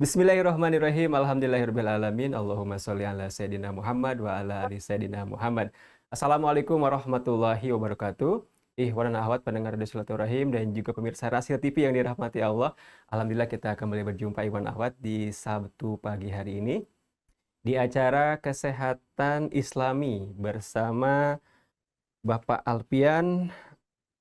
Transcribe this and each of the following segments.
Bismillahirrahmanirrahim. Alhamdulillahirrahmanirrahim. Allahumma sholli ala Sayyidina Muhammad wa ala ali Sayyidina Muhammad. Assalamualaikum warahmatullahi wabarakatuh. Ikhwan dan akhwat pendengar Radio Silaturahim dan juga pemirsa Rasil TV yang dirahmati Allah. Alhamdulillah kita kembali berjumpa Ikhwan akhwat di Sabtu pagi hari ini di acara Kesehatan Islami bersama Bapak Alpian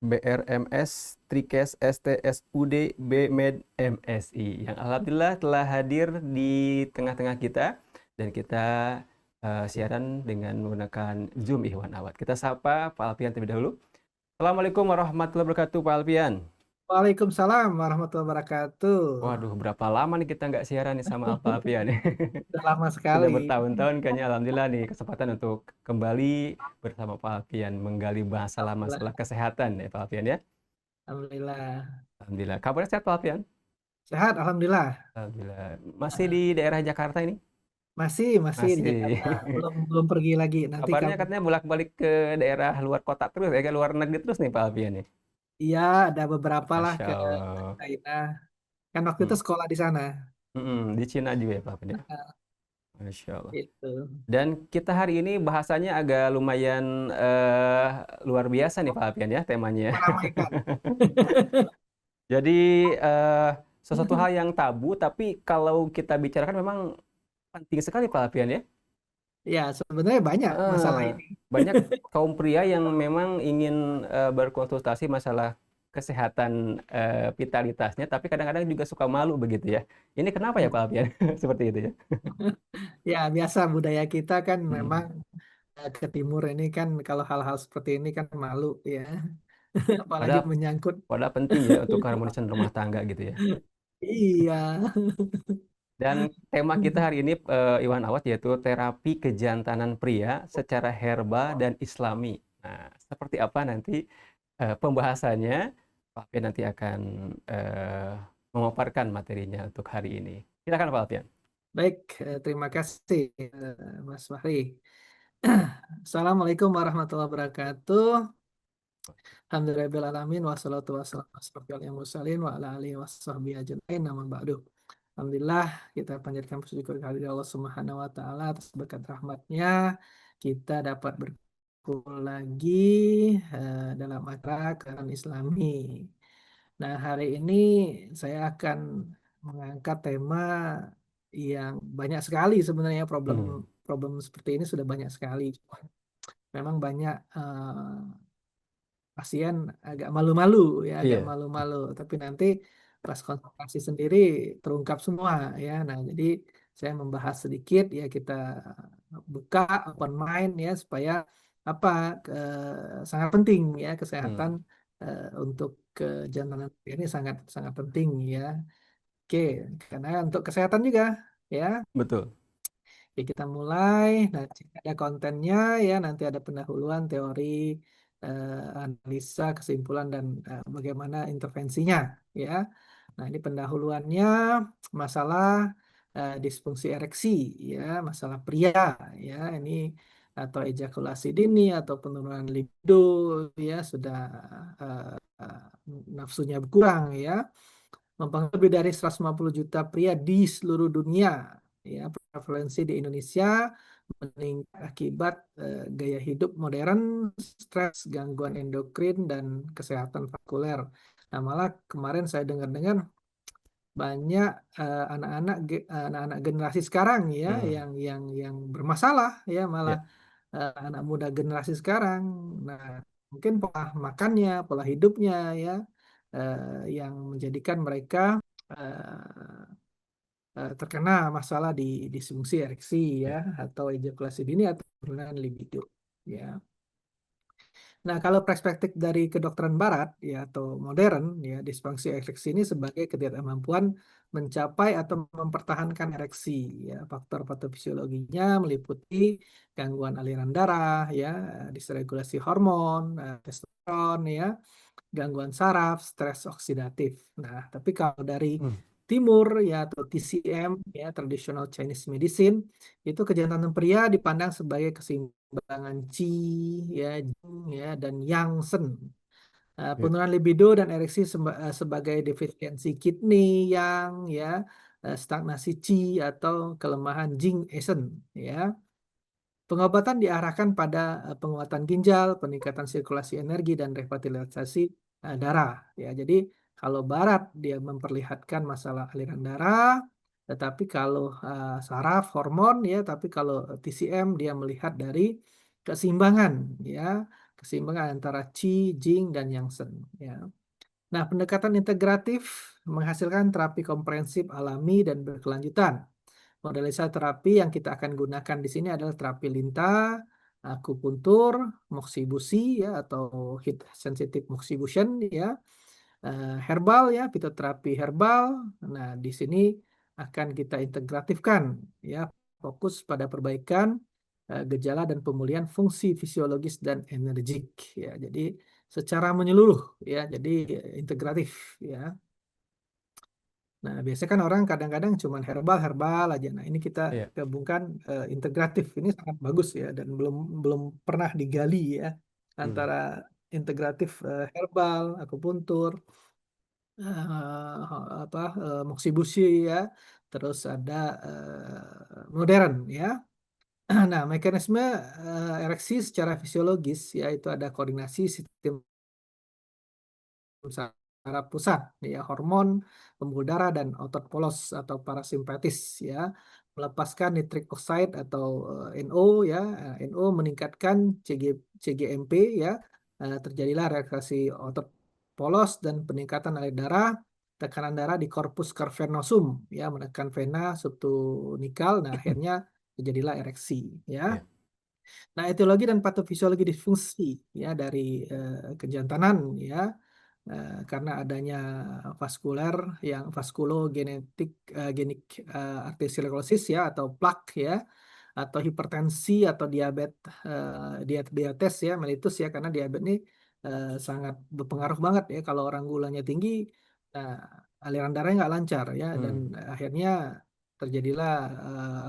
BRMS Trikes STSUD BMed MSI yang alhamdulillah telah hadir di tengah-tengah kita dan kita siaran dengan menggunakan Zoom Ikhwan Awat. Kita sapa Pak Alpian terlebih dahulu. Assalamualaikum warahmatullahi wabarakatuh Pak Alpian. Waalaikumsalam warahmatullahi wabarakatuh. Waduh, berapa lama nih kita nggak siaran nih sama Pak Alpian? Sudah lama Sudah sekali. bertahun-tahun kayaknya alhamdulillah nih kesempatan untuk kembali bersama Pak Alpian menggali masalah-masalah Alhamdulillah. kesehatan ya Pak Alpian ya. Alhamdulillah. Alhamdulillah. Kabarnya sehat Pak Alpian? Sehat, alhamdulillah. Alhamdulillah. Masih di daerah Jakarta ini? Masih di Masih. Jakarta. Belum pergi lagi. Nanti Kabarnya kamu. katanya bolak-balik ke daerah luar kota terus, ya, ke luar negeri terus nih Pak Alfian nih. Iya, ada beberapa lah Masya ke Allah. China. Kan waktu Hmm. itu sekolah di sana. Di Cina juga ya Pak Alfian ya. Masya Allah. Itu. Dan kita hari ini bahasanya agak lumayan luar biasa nih Pak Alfian ya temanya. Meramaikan. Jadi sesuatu hal yang tabu, tapi kalau kita bicarakan memang penting sekali Pak Alfian ya. Ya, sebenarnya banyak masalah Eh, ini. Banyak kaum pria yang memang ingin berkonsultasi masalah kesehatan vitalitasnya, tapi kadang-kadang juga suka malu begitu ya. Ini kenapa ya Pak Alfian? Seperti itu ya. Ya, biasa budaya kita kan memang Hmm. ke timur ini kan kalau hal-hal seperti ini kan malu ya. Apalagi Padahal, menyangkut. padahal penting ya untuk keharmonisan rumah tangga gitu ya. Iya. Dan tema kita hari ini Iwan Awad yaitu terapi kejantanan pria secara herba dan Islami. Nah, seperti apa nanti pembahasannya? Pak Alfian nanti akan eh, memaparkan materinya untuk hari ini. Silakan Pak Alfian. Baik, terima kasih Mas Fahri. Assalamualaikum warahmatullahi wabarakatuh. Alhamdulillahirrahmanirrahim. Wassalatu wassalamu ala asyrofil mursalin wa ala alihi wasahbihi ajmain. Nama ba'du. Alhamdulillah kita panjatkan puji syukur kehadirat Allah Subhanahu wa taala atas berkat rahmatnya kita dapat berkumpul lagi dalam acara Kesehatan Islami. Nah, hari ini saya akan mengangkat tema yang banyak sekali sebenarnya problem Hmm. problem seperti ini sudah banyak sekali. Memang banyak pasien agak malu-malu ya, agak Iya. malu-malu. Tapi nanti pas konsultasi sendiri terungkap semua ya. Nah, jadi saya membahas sedikit ya kita buka open mind ya supaya apa sangat penting ya kesehatan Hmm. untuk kejantanan ini sangat sangat penting ya. Oke, karena untuk kesehatan juga ya. Betul. Ya, kita mulai. Nah, ada kontennya ya, nanti ada pendahuluan, teori, analisa, kesimpulan, dan bagaimana intervensinya ya. Nah, ini pendahuluannya masalah disfungsi ereksi ya, masalah pria ya. Ini atau ejakulasi dini atau penurunan libido ya, sudah eh, eh, nafsunya berkurang ya, mempengaruhi lebih dari 150 juta pria di seluruh dunia. Ya, prevalensi di Indonesia meningkat akibat gaya hidup modern, stres, gangguan endokrin, dan kesehatan vaskuler. Nah, malah kemarin saya dengar-dengar banyak anak-anak generasi sekarang ya Hmm. yang bermasalah ya, malah Ya. anak muda generasi sekarang. Nah, mungkin pola makannya, pola hidupnya ya yang menjadikan mereka terkena masalah di disfungsi ereksi ya Ya. atau ejakulasi dini atau penurunan libido ya. Nah, kalau perspektif dari kedokteran barat ya atau modern ya, disfungsi ereksi ini sebagai ketidakmampuan mencapai atau mempertahankan ereksi ya. Faktor patofisiologinya meliputi gangguan aliran darah ya, disregulasi hormon, testosteron ya, gangguan saraf, stres oksidatif. Nah, tapi kalau dari Hmm. timur ya atau TCM ya, traditional Chinese medicine, itu kejantanan pria dipandang sebagai keseimbangan Qi ya, Jing ya, dan Yang Shen. Ya. Penurunan libido dan ereksi sebagai defisiensi kidney yang ya, stagnasi qi atau kelemahan jing esen, ya. Pengobatan diarahkan pada penguatan ginjal, peningkatan sirkulasi energi, dan revitalisasi darah. Ya, jadi kalau barat dia memperlihatkan masalah aliran darah, tetapi kalau saraf hormon ya, tapi kalau TCM dia melihat dari keseimbangan ya, keseimbangan antara Qi, Jing, dan Yang Shen. Ya. Nah, pendekatan integratif menghasilkan terapi komprehensif alami dan berkelanjutan. Modelisasi terapi yang kita akan gunakan di sini adalah terapi lintah, akupuntur, moxibusi ya atau heat sensitive moxibution ya, herbal ya, fitoterapi herbal. Nah, di sini akan kita integratifkan ya, fokus pada perbaikan gejala dan pemulihan fungsi fisiologis dan energik ya. Jadi secara menyeluruh ya, jadi integratif ya. Nah, biasanya kan orang kadang-kadang cuma herbal-herbal aja. Nah, ini kita Iya. gabungkan integratif. Ini sangat bagus ya dan belum belum pernah digali ya Hmm. antara integratif herbal, akupuntur, moxibusi ya, terus ada modern ya. Nah, mekanisme ereksi secara fisiologis ya itu ada koordinasi sistem saraf pusat ya, hormon pembuluh darah dan otot polos atau parasimpatis ya, melepaskan nitric oxide atau NO ya. NO meningkatkan CGMP ya. Terjadilah relaksasi otot polos dan peningkatan aliran darah, tekanan darah di corpus cavernosum ya, menekan vena subtunikal. Nah, akhirnya terjadilah ereksi ya. Iya. Nah, etiologi dan patofisiologi disfungsi ya dari kejantanan ya, karena adanya vaskuler yang vaskulogenetik genik arteriosklerosis ya atau plak ya, atau hipertensi atau diabetes ya mellitus ya, karena diabetes ini sangat berpengaruh banget ya kalau orang gulanya tinggi, nah, aliran darahnya nggak lancar ya dan Hmm. akhirnya terjadilah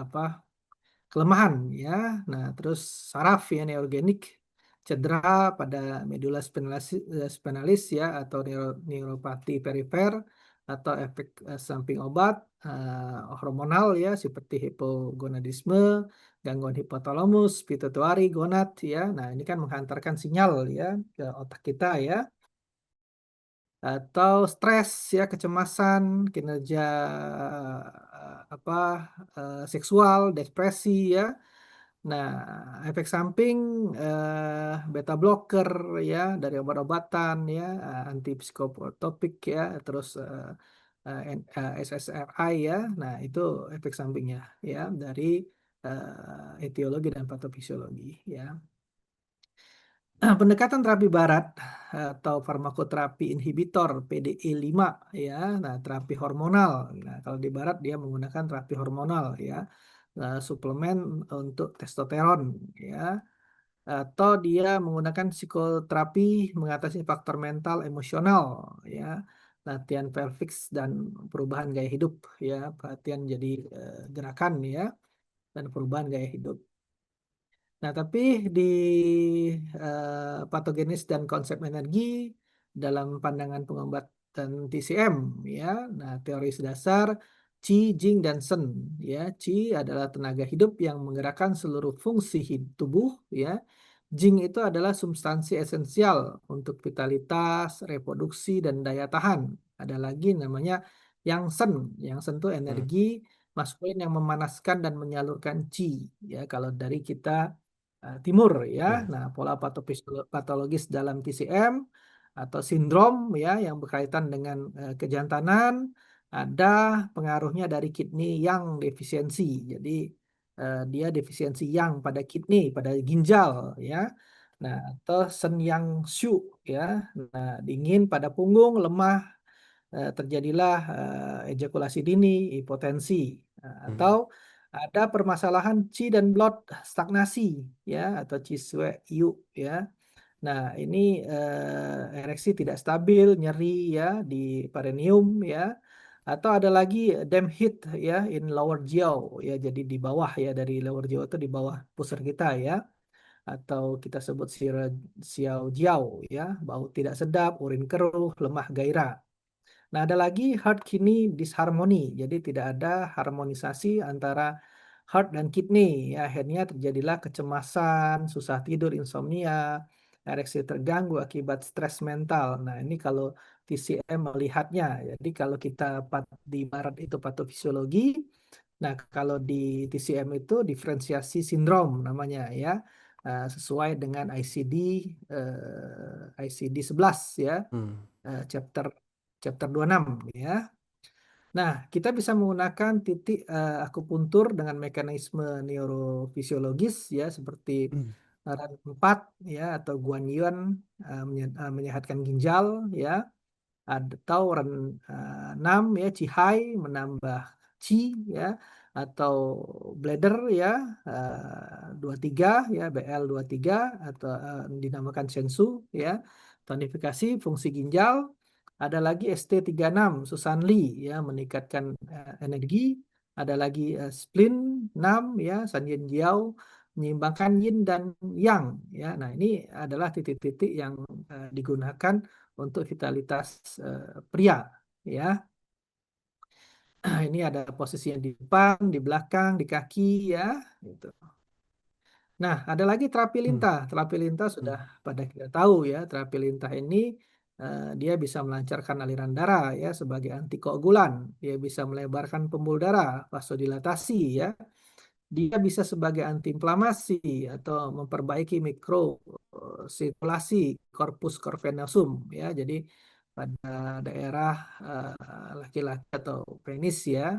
apa kelemahan ya. Nah, terus saraf ya neurogenik, cedera pada medula spinalis ya atau neuropati perifer atau efek samping obat, hormonal ya seperti hipogonadisme, gangguan hipotalamus, pituitari, gonad ya. Nah, ini kan menghantarkan sinyal ya ke otak kita ya, atau stres ya, kecemasan, kinerja seksual, depresi ya. Nah, efek samping beta blocker ya dari obat-obatan ya, antipsikotropik ya, terus SSRI ya. Nah, itu efek sampingnya ya dari etiologi dan patofisiologi ya. Pendekatan terapi barat atau farmakoterapi inhibitor PDE5 ya. Nah, terapi hormonal. Nah, kalau di barat dia menggunakan terapi hormonal ya. Suplemen untuk testosteron ya, atau dia menggunakan psikoterapi mengatasi faktor mental emosional ya, latihan pelvic dan perubahan gaya hidup ya, perhatian jadi gerakan ya, dan perubahan gaya hidup. Nah, tapi di patogenis dan konsep energi dalam pandangan pengobatan TCM ya. Nah, teori dasar Qi, Jing, dan Shen ya. Qi adalah tenaga hidup yang menggerakkan seluruh fungsi tubuh ya. Jing itu adalah substansi esensial untuk vitalitas, reproduksi, dan daya tahan. Ada lagi namanya Yang Shen. Yang Shen itu Hmm. energi maskulin yang memanaskan dan menyalurkan Qi ya. Kalau dari kita timur ya. Iya. Nah, pola patologis dalam TCM atau sindrom ya yang berkaitan dengan kejantanan ada pengaruhnya dari kidney yang defisiensi. Jadi dia defisiensi yang pada kidney, pada ginjal ya. Nah, atau Sen Yang Shu ya. Nah, dingin pada punggung, lemah, terjadilah ejakulasi dini, hipotensi. Nah, Hmm. atau ada permasalahan Qi dan blood stagnasi ya atau Qi Shui Yu ya. Nah, ini ereksi tidak stabil, nyeri ya di perineum ya. Atau ada lagi dam heat ya in lower jiao ya, jadi di bawah ya, dari lower jiao itu di bawah pusar kita ya. Atau kita sebut xiao jiao ya, bau tidak sedap, urin keruh, lemah gairah. Nah, ada lagi heart kidney disharmony. Jadi tidak ada harmonisasi antara heart dan kidney ya. Akhirnya terjadilah kecemasan, susah tidur, insomnia, ereksi terganggu akibat stres mental. Nah, ini kalau TCM melihatnya. Jadi kalau kita di barat itu patofisiologi, nah kalau di TCM itu diferensiasi sindrom namanya ya. Sesuai dengan ICD 11 ya, Hmm. chapter chapter 26 ya. Nah, kita bisa menggunakan titik akupuntur dengan mekanisme neurofisiologis ya seperti Hmm. RAN 4 ya atau Guanyin menyehatkan ginjal ya. Atau RAN 6 ya Qihai menambah Qi ya atau bladder ya 23 ya BL 23 atau dinamakan Shensu ya tonifikasi fungsi ginjal. Ada lagi ST36 Susanli ya meningkatkan energi. Ada lagi Spleen 6 ya Sanyin Jiao menyeimbangkan yin dan yang ya. Nah, ini adalah titik-titik yang digunakan untuk vitalitas pria ya. Ini ada posisi yang di depan, di belakang, di kaki ya gitu. Nah, ada lagi terapi Hmm. lintah. Terapi lintah sudah Hmm. pada kita tahu ya, terapi lintah ini dia bisa melancarkan aliran darah ya sebagai antikoagulan. Dia bisa melebarkan pembuluh darah, vasodilatasi ya. Dia bisa sebagai antiinflamasi atau memperbaiki sirkulasi corpus cavernosum ya. Jadi pada daerah laki-laki atau penis ya.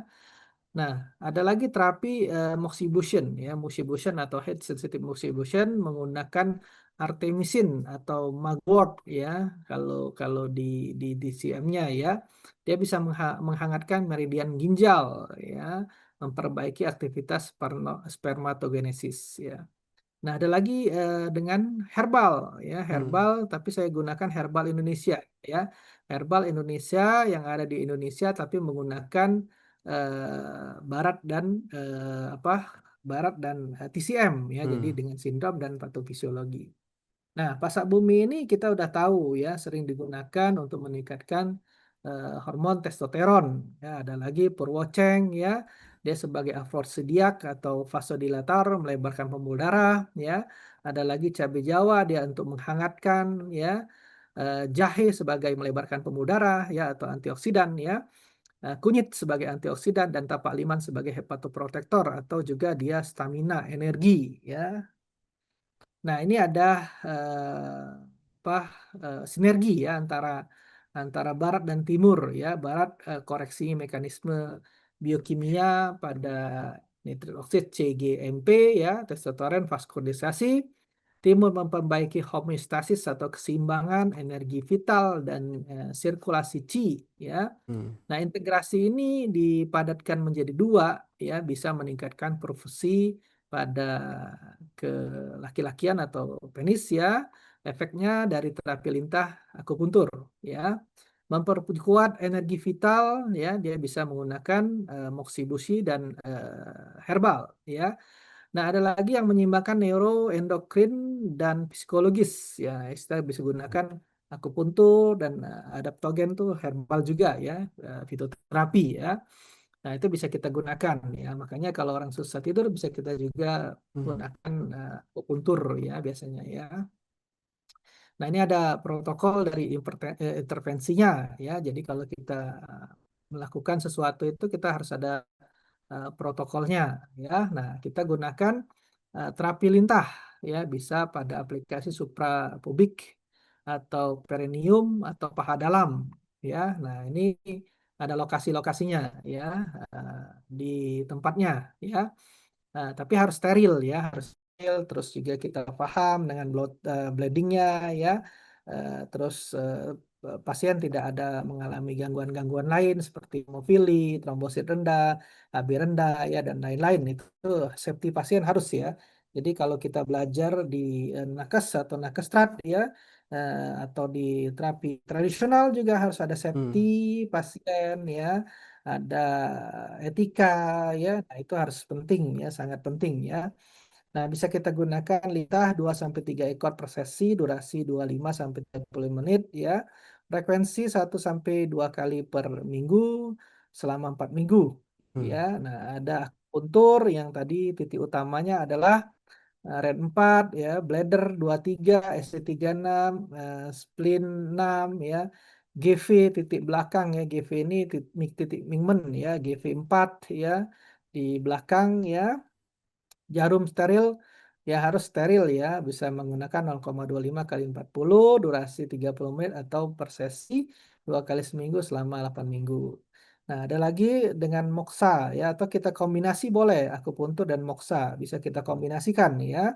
Nah, ada lagi terapi moxibustion ya, moxibustion atau head sensitive moxibustion menggunakan artemisin atau mugwort ya. Kalau kalau di DCM-nya ya, dia bisa menghangatkan meridian ginjal ya, memperbaiki aktivitas spermatogenesis ya. Nah, ada lagi dengan herbal ya, Hmm. herbal tapi saya gunakan herbal Indonesia ya. Herbal Indonesia yang ada di Indonesia tapi menggunakan barat dan TCM ya. Jadi Hmm. dengan sindrom dan patofisiologi. Nah, pasak bumi ini kita udah tahu ya, sering digunakan untuk meningkatkan hormon testosteron. Ya, ada lagi purwoceng ya, dia sebagai afrosidiak atau vasodilator, melebarkan pembuluh darah ya. Ada lagi cabai Jawa dia untuk menghangatkan ya. Jahe sebagai melebarkan pembuluh darah ya atau antioksidan ya. Kunyit sebagai antioksidan dan tapak liman sebagai hepatoprotektor atau juga dia stamina energi ya. Nah, ini ada eh, sinergi ya antara antara barat dan timur ya. Barat koreksi mekanisme biokimia pada nitrit oksid CGMP ya, testosteron vaskulisasi. Timur memperbaiki homeostasis atau keseimbangan energi vital dan sirkulasi Qi ya. Hmm. Nah, integrasi ini dipadatkan menjadi dua, ya, bisa meningkatkan profesi pada ke laki-lakian atau penis ya. Efeknya dari terapi lintah akupuntur ya. Memperkuat energi vital ya, dia bisa menggunakan moxibushi dan herbal ya. Nah, ada lagi yang menyeimbangkan neuroendokrin dan psikologis ya. Kita bisa gunakan akupuntur dan adaptogen tuh herbal juga ya, fitoterapi ya. Nah, itu bisa kita gunakan ya. Makanya kalau orang susah tidur bisa kita juga Hmm. gunakan akupuntur ya biasanya ya. Nah, ini ada protokol dari intervensinya ya. Jadi kalau kita melakukan sesuatu itu kita harus ada protokolnya ya. Nah, kita gunakan terapi lintah ya, bisa pada aplikasi suprapubik atau perineum atau paha dalam ya. Nah, ini ada lokasi-lokasinya ya eh, di tempatnya ya. Tapi harus steril ya, harus steril. Terus juga kita paham dengan bleedingnya ya. Terus pasien tidak ada mengalami gangguan-gangguan lain seperti hemofili, trombosit rendah, AB rendah ya dan lain-lain. Itu safety pasien harus ya. Jadi kalau kita belajar di nakes atau nakestrat ya atau di terapi tradisional juga harus ada safety Hmm. pasien ya, ada etika ya. Nah, itu harus penting ya, sangat penting ya. Nah, bisa kita gunakan lintah 2 sampai 3 ekor per sesi, durasi 25 sampai 30 menit ya. frekuensi 1 sampai 2 kali per minggu selama 4 minggu Hmm. ya. Nah, ada akupuntur yang tadi titik utamanya adalah red 4 ya, bladder 23, SC36, spleen 6 ya, GV titik belakang ya, GV ini titik Mingmen ya, GV 4 ya di belakang ya. Jarum steril ya harus steril ya, bisa menggunakan 0,25 kali 40, durasi 30 menit atau per sesi 2 kali seminggu selama 8 minggu. Nah, ada lagi dengan moksa ya, atau kita kombinasi boleh, akupuntur dan moksa bisa kita kombinasikan ya.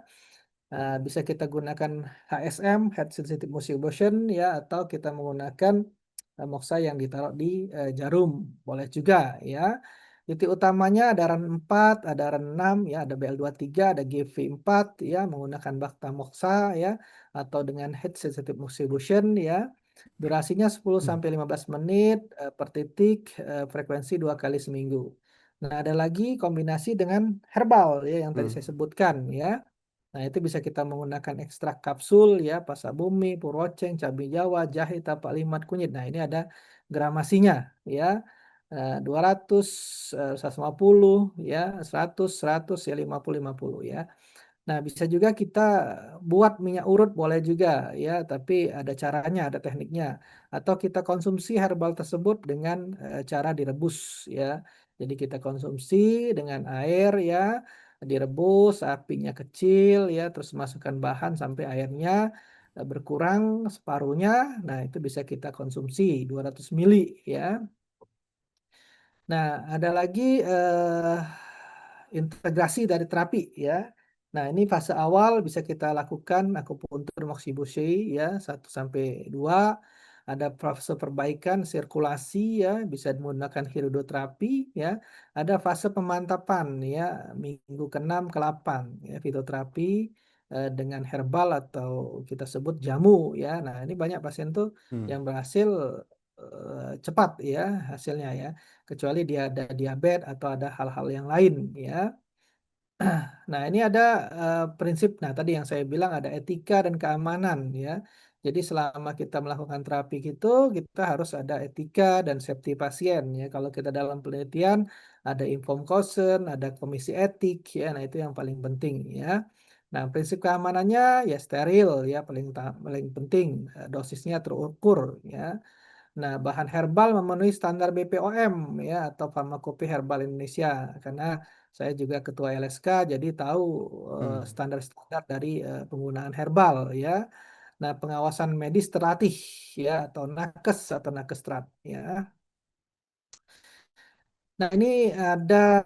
Bisa kita gunakan HSM, Head Sensitive Motion ya, atau kita menggunakan moksa yang ditaruh di jarum, boleh juga ya. Titik utamanya ada RAN 4, ada RAN 6 ya, ada BL23, ada GV4 ya, menggunakan Bhakta Moksa ya, atau dengan Head Sensitive Motion ya. Durasinya 10 Hmm. sampai 15 menit per titik, frekuensi 2 kali seminggu. Nah, ada lagi kombinasi dengan herbal ya yang tadi Hmm. saya sebutkan ya. Nah, itu bisa kita menggunakan ekstrak kapsul ya, pasak bumi, puroceng, cabai Jawa, jahe, tapak limat, kunyit. Nah, ini ada gramasinya ya. 200, 150 ya, 100, 100 ya, 50, 50 ya. Nah, bisa juga kita buat minyak urut boleh juga ya, tapi ada caranya, ada tekniknya. Atau kita konsumsi herbal tersebut dengan cara direbus ya. Jadi kita konsumsi dengan air ya, direbus, apinya kecil ya, terus masukkan bahan sampai airnya berkurang separuhnya. Nah, itu bisa kita konsumsi 200 mili ya. Nah, ada lagi integrasi dari terapi ya. Nah, ini fase awal bisa kita lakukan akupuntur moxibushi ya 1 sampai 2. Ada fase perbaikan sirkulasi ya, bisa menggunakan hidroterapi ya. Ada fase pemantapan ya, minggu ke-6 ke-8 ya, fitoterapi dengan herbal atau kita sebut jamu ya. Nah, ini banyak pasien tuh Hmm. yang berhasil cepat ya hasilnya ya, kecuali dia ada diabetes atau ada hal-hal yang lain ya. Nah, ini ada prinsip, nah tadi yang saya bilang ada etika dan keamanan ya. Jadi selama kita melakukan terapi gitu, kita harus ada etika dan safety pasien ya. Kalau kita dalam penelitian ada informed consent, ada komisi etik ya. Nah, itu yang paling penting ya. Nah, prinsip keamanannya ya steril ya, paling penting, dosisnya terukur ya. Nah, bahan herbal memenuhi standar BPOM ya, atau Farmakope Herbal Indonesia, karena saya juga ketua LSK jadi tahu Hmm. standar-standar dari penggunaan herbal ya. Nah, pengawasan medis terlatih ya, atau nakes atau nakestrat ya. Nah, ini ada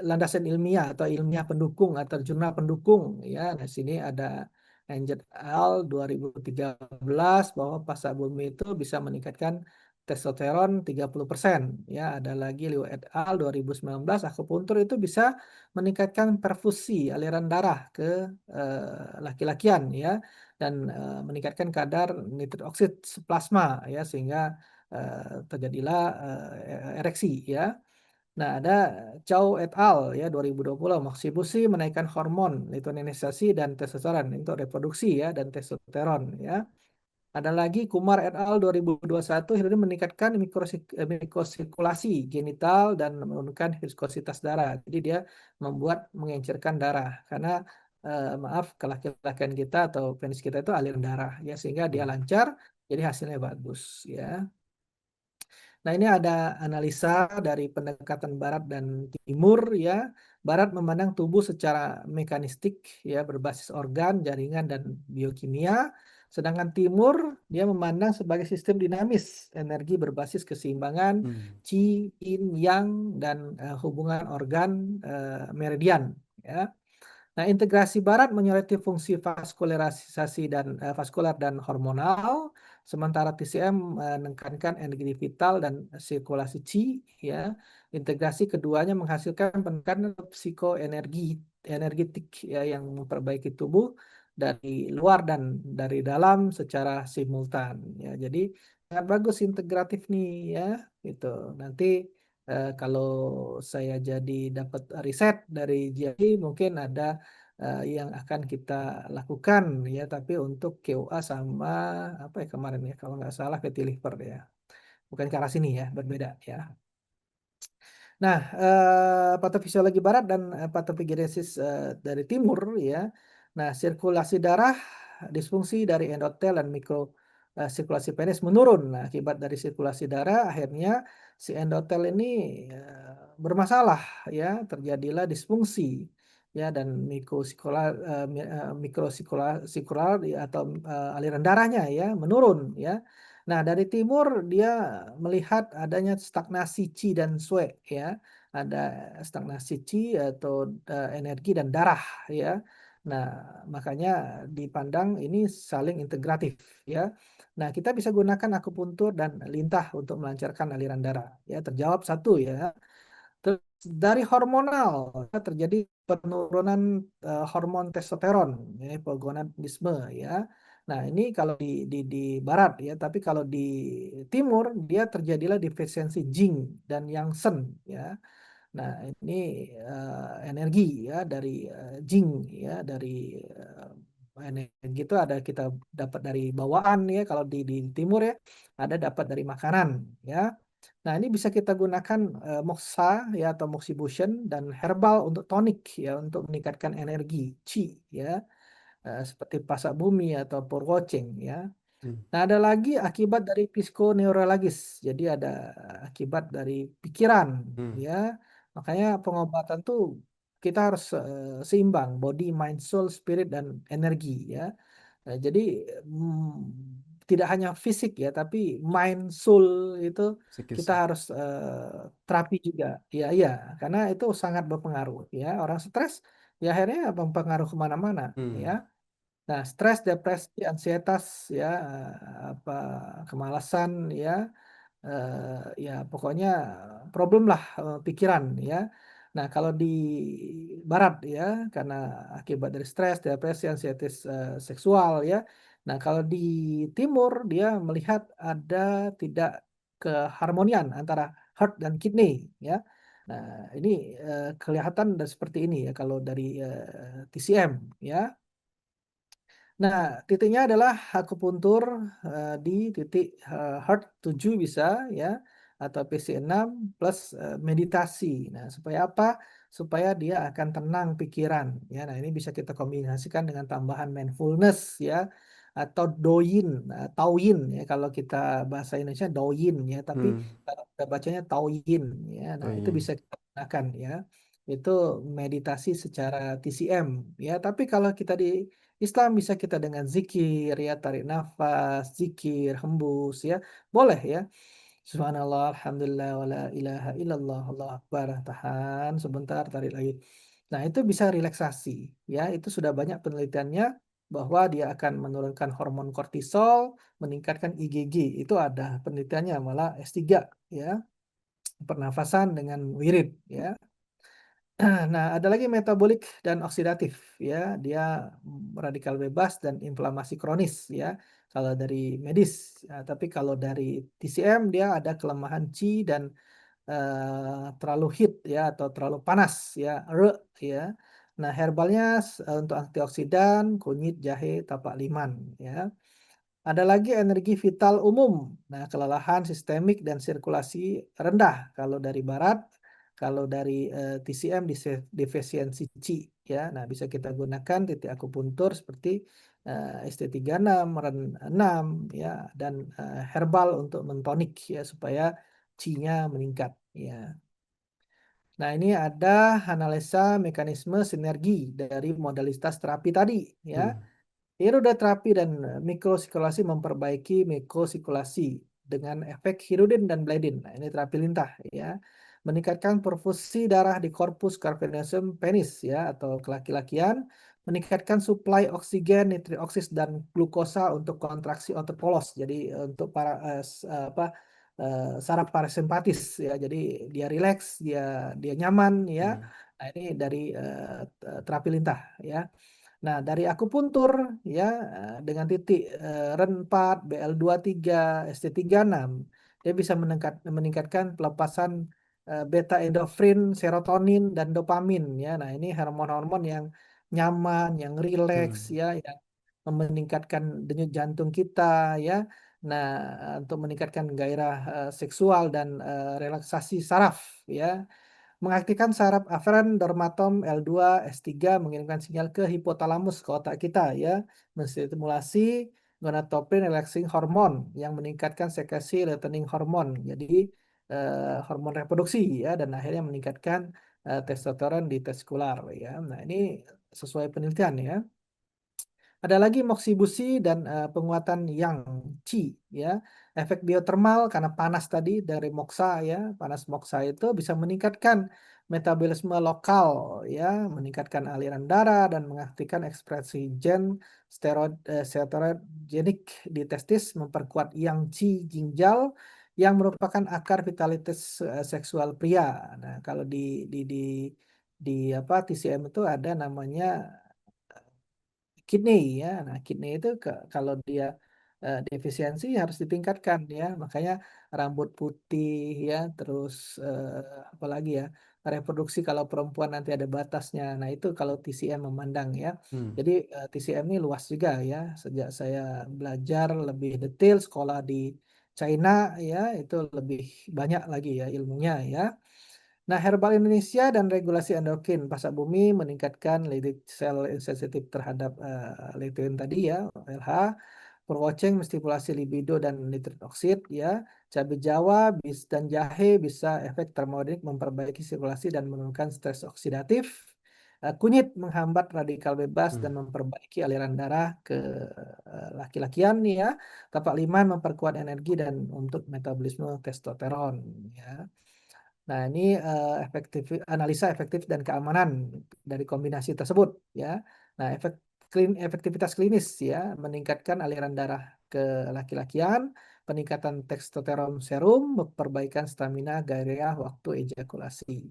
landasan ilmiah atau ilmiah pendukung atau jurnal pendukung ya. Nah, sini ada Angel al 2013 bahwa pasak bumi itu bisa meningkatkan testosteron 30% ya. Ada lagi Liu et al 2019 akupuntur itu bisa meningkatkan perfusi aliran darah ke laki-lakian ya, dan meningkatkan kadar nitrit oksid plasma ya, sehingga terjadilah ereksi ya. Nah, ada Chow et al. Ya 2020, maksibusi menaikkan hormon luteinisasi dan testosteron untuk reproduksi ya, dan testosteron ya. Ada lagi Kumar et al 2021, ini meningkatkan mikrosirkulasi genital dan menurunkan viskositas darah. Jadi dia mengencerkan darah karena maaf, kelaki-lakian kita atau penis kita itu aliran darah ya, sehingga dia Hmm. lancar, jadi hasilnya bagus ya. Nah, ini ada analisa dari pendekatan Barat dan Timur ya. Barat memandang tubuh secara mekanistik ya, berbasis organ, jaringan, dan biokimia. Sedangkan Timur dia memandang sebagai sistem dinamis, energi berbasis keseimbangan, Hmm. Qi, Yin, Yang, dan hubungan organ meridian ya. Nah, integrasi barat menyoroti fungsi vaskularisasi dan vaskular dan hormonal, sementara TCM menekankan energi vital dan sirkulasi Qi ya. Integrasi keduanya menghasilkan penekanan psikoenergi energetik ya, yang memperbaiki tubuh dari luar dan dari dalam secara simultan ya. Jadi sangat bagus integratif nih ya, gitu. Nanti kalau saya jadi dapat riset dari GI mungkin ada yang akan kita lakukan ya, tapi untuk KOA sama apa ya kemarin ya, kalau nggak salah fatty liver ya, bukan ke arah sini ya, berbeda ya. Nah, patofisiologi barat dan patogenesis dari timur ya. Nah, sirkulasi darah disfungsi dari endotel dan sirkulasi penis menurun. Nah, akibat dari sirkulasi darah akhirnya si endotel ini bermasalah ya, terjadilah disfungsi ya, dan mikrosirkular atau aliran darahnya ya menurun ya. Nah, dari timur dia melihat adanya stagnasi qi dan sui ya. Ada stagnasi qi atau energi dan darah ya. Nah, makanya dipandang ini saling integratif ya. Nah, kita bisa gunakan akupuntur dan lintah untuk melancarkan aliran darah ya. Terjawab satu ya. Terus dari hormonal terjadi penurunan hormon testosteron, ya, hipogonadisme ya. Nah, ini kalau di barat ya, tapi kalau di timur dia terjadilah defisiensi Jing dan Yang ya. Nah, ini energi ya dari Jing ya, dari energi itu ada kita dapat dari bawaan ya, kalau di timur ya, ada dapat dari makanan ya. Nah, ini bisa kita gunakan moxa ya atau moxibustion dan herbal untuk tonik ya, untuk meningkatkan energi qi ya, seperti pasak bumi atau purwoceng ya. Hmm. Nah, ada lagi akibat dari psikoneurologis. Jadi ada akibat dari pikiran Hmm. ya. Makanya pengobatan tuh kita harus seimbang, body, mind, soul, spirit dan energi ya. Nah, jadi tidak hanya fisik ya, tapi mind, soul itu Psikis kita ya. harus terapi juga. Ya, iya, karena itu sangat berpengaruh ya. Orang stres ya akhirnya mempengaruhi kemana-mana ya. Hmm. Nah, stres, depresi, ansietas ya, apa kemalasan ya, ya pokoknya problem lah pikiran ya. Nah, kalau di barat ya, karena akibat dari stres, depresi, ansietas seksual ya. Nah, kalau di timur dia melihat ada tidak keharmonian antara heart dan kidney ya. Nah, ini kelihatan seperti ini ya kalau dari TCM ya. Nah, titiknya adalah akupuntur di titik heart 7 bisa ya, atau PC6 plus meditasi. Nah, supaya apa? Supaya dia akan tenang pikiran ya. Nah, ini bisa kita kombinasikan dengan tambahan mindfulness ya, atau doyin, tauyin ya, kalau kita bahasa Indonesia doyin ya, tapi Hmm. kalau kita bacanya tauyin ya. Oh Nah, itu iya. bisa kita gunakan ya. Itu meditasi secara TCM ya. Tapi kalau kita di Islam bisa kita dengan zikir ya, tarik nafas, zikir, hembus ya. Boleh ya. Subhanallah, alhamdulillah, wala ilaha illallah, Allah akbar. Tahan sebentar, tarik lagi. Nah, itu bisa relaksasi ya. Itu sudah banyak penelitiannya bahwa dia akan menurunkan hormon kortisol, meningkatkan IgG. Itu ada penelitiannya malah S3 ya. Pernafasan dengan wirid ya. Nah, ada lagi metabolik dan oksidatif ya. Dia radikal bebas dan inflamasi kronis ya. Kalau dari medis, ya, tapi kalau dari TCM dia ada kelemahan Qi dan terlalu heat ya atau terlalu panas ya, ya. Nah, herbalnya untuk antioksidan, kunyit, jahe, tapak liman ya. Ada lagi energi vital umum. Nah, kelelahan sistemik dan sirkulasi rendah kalau dari barat, kalau dari TCM defisiensi Qi ya. Nah, bisa kita gunakan titik akupuntur seperti ST36, REN 6 ya, dan herbal untuk mentonik ya supaya Qi-nya meningkat ya. Nah, ini ada analisa mekanisme sinergi dari modalitas terapi tadi ya. Hmm. Hidroditerapi dan mikrosirkulasi memperbaiki mikrosirkulasi dengan efek hirudin dan bledin. Nah, ini terapi lintah ya. Meningkatkan perfusi darah di korpus cavernosum penis ya atau kelaki-lakian, meningkatkan suplai oksigen, nitrioksis dan glukosa untuk kontraksi otot polos. Jadi untuk para saraf parasimpatis ya. Jadi dia rileks, dia nyaman ya. Hmm. Nah, ini dari terapi lintah ya. Nah, dari akupuntur ya dengan titik REN 4, BL23, ST36, dia bisa meningkatkan pelepasan beta endorfin, serotonin dan dopamin ya. Nah, ini hormon-hormon yang nyaman, yang rileks Hmm. ya, yang meningkatkan denyut jantung kita ya. Nah, untuk meningkatkan gairah seksual dan relaksasi saraf ya. Mengaktifkan saraf aferen, dormatom, L2, S3 mengirimkan sinyal ke hipotalamus ke otak kita ya, menstimulasi gonadotropin relaxing hormon yang meningkatkan sekresi luteinizing hormon. Jadi hormon reproduksi ya dan akhirnya meningkatkan testosteron di teskular ya. Nah, ini sesuai penelitian ya. Ada lagi moxibusi dan penguatan yang qi ya. Efek biotermal karena panas tadi dari moksa ya, panas moksa itu bisa meningkatkan metabolisme lokal ya, meningkatkan aliran darah dan mengaktifkan ekspresi gen serotogenik di testis, memperkuat yang qi ginjal yang merupakan akar vitalitas seksual pria. Nah, kalau di apa TCM itu ada namanya kidney ya. Nah, kidney itu kalau dia defisiensi harus ditingkatkan ya. Makanya rambut putih ya, terus apalagi ya, reproduksi kalau perempuan nanti ada batasnya. Nah, itu kalau TCM memandang ya. Hmm. Jadi TCM ini luas juga ya. Sejak saya belajar lebih detail sekolah di China ya, itu lebih banyak lagi ya ilmunya ya. Nah, Herbal Indonesia dan regulasi endokrin pasak bumi meningkatkan leydig sel sensitif terhadap leptin tadi ya, LH. Purwoceng menstimulasi libido dan nitrit oksid ya. Cabai Jawa dan jahe bisa efek termodik memperbaiki sirkulasi dan menurunkan stres oksidatif. Kunyit menghambat radikal bebas Hmm. dan memperbaiki aliran darah ke laki-lakian ya. Tapak liman memperkuat energi dan untuk metabolisme testosteron ya. Nah, ini analisa efektif dan keamanan dari kombinasi tersebut ya. Nah, efektivitas klinis ya, meningkatkan aliran darah ke laki-lakian, peningkatan testosteron serum, perbaikan stamina gairah waktu ejakulasi.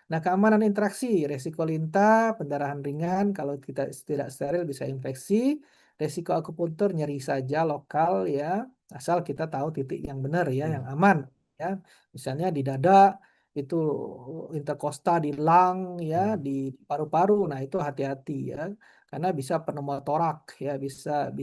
Nah, keamanan interaksi, resiko lintah, pendarahan ringan, kalau kita tidak steril bisa infeksi, resiko akupuntur nyeri saja lokal ya, asal kita tahu titik yang benar ya, yang Hmm. aman ya. Misalnya di dada itu interkosta di lung ya, Hmm. di paru-paru. Nah, itu hati-hati ya. Karena bisa pneumotorak ya, bisa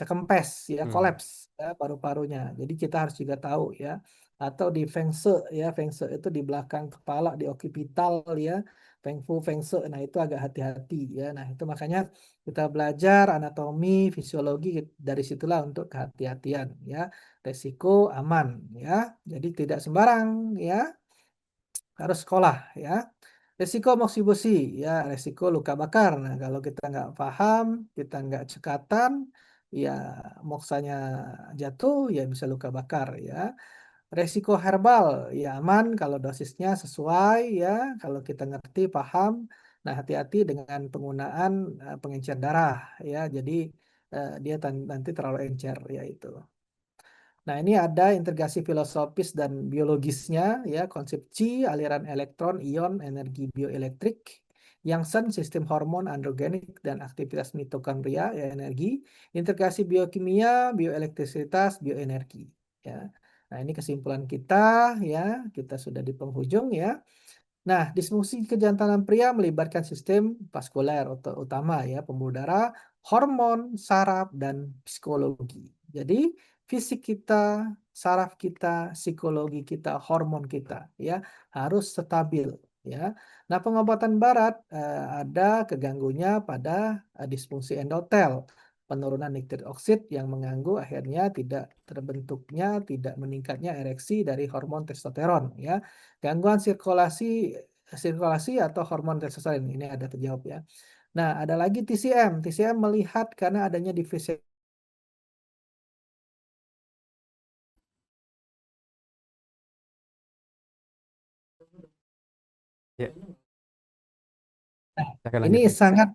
kempes ya, Hmm. kolaps ya paru-parunya. Jadi kita harus juga tahu ya. Atau di fengse ya, fengse itu di belakang kepala di occipital ya. Feng fu, fengse. Nah, itu agak hati-hati ya. Nah, itu makanya kita belajar anatomi, fisiologi dari situlah untuk kehati-hatian ya. Resiko aman ya. Jadi tidak sembarang ya, harus sekolah ya. Resiko moksibusi ya, resiko luka bakar. Nah, kalau kita nggak paham, kita nggak cekatan, ya moksanya jatuh, ya bisa luka bakar ya. Resiko herbal ya aman kalau dosisnya sesuai ya, kalau kita ngerti, paham. Nah, hati-hati dengan penggunaan pengencer darah ya. Jadi dia nanti terlalu encer ya itu. Nah, ini ada integrasi filosofis dan biologisnya ya, konsep Qi, aliran elektron, ion, energi bioelektrik, Yang-sen, sistem hormon androgenik dan aktivitas mitokondria ya energi, integrasi biokimia, bioelektrisitas, bioenergi ya. Nah, ini kesimpulan kita ya, kita sudah di penghujung ya. Nah, disfungsi kejantanan pria melibatkan sistem vaskuler utama ya, pembuluh darah, hormon, saraf, dan psikologi. Jadi, fisik kita, saraf kita, psikologi kita, hormon kita ya harus stabil ya. Nah, pengobatan barat ada keganggunya pada disfungsi endotel, penurunan nitrit oksid yang mengganggu akhirnya tidak terbentuknya, tidak meningkatnya ereksi dari hormon testosteron ya. Gangguan sirkulasi sirkulasi atau hormon testosteron ini ada terjawab ya. Nah, ada lagi TCM. TCM melihat karena adanya divisi. Ya, silakan Ini lanjutkan. sangat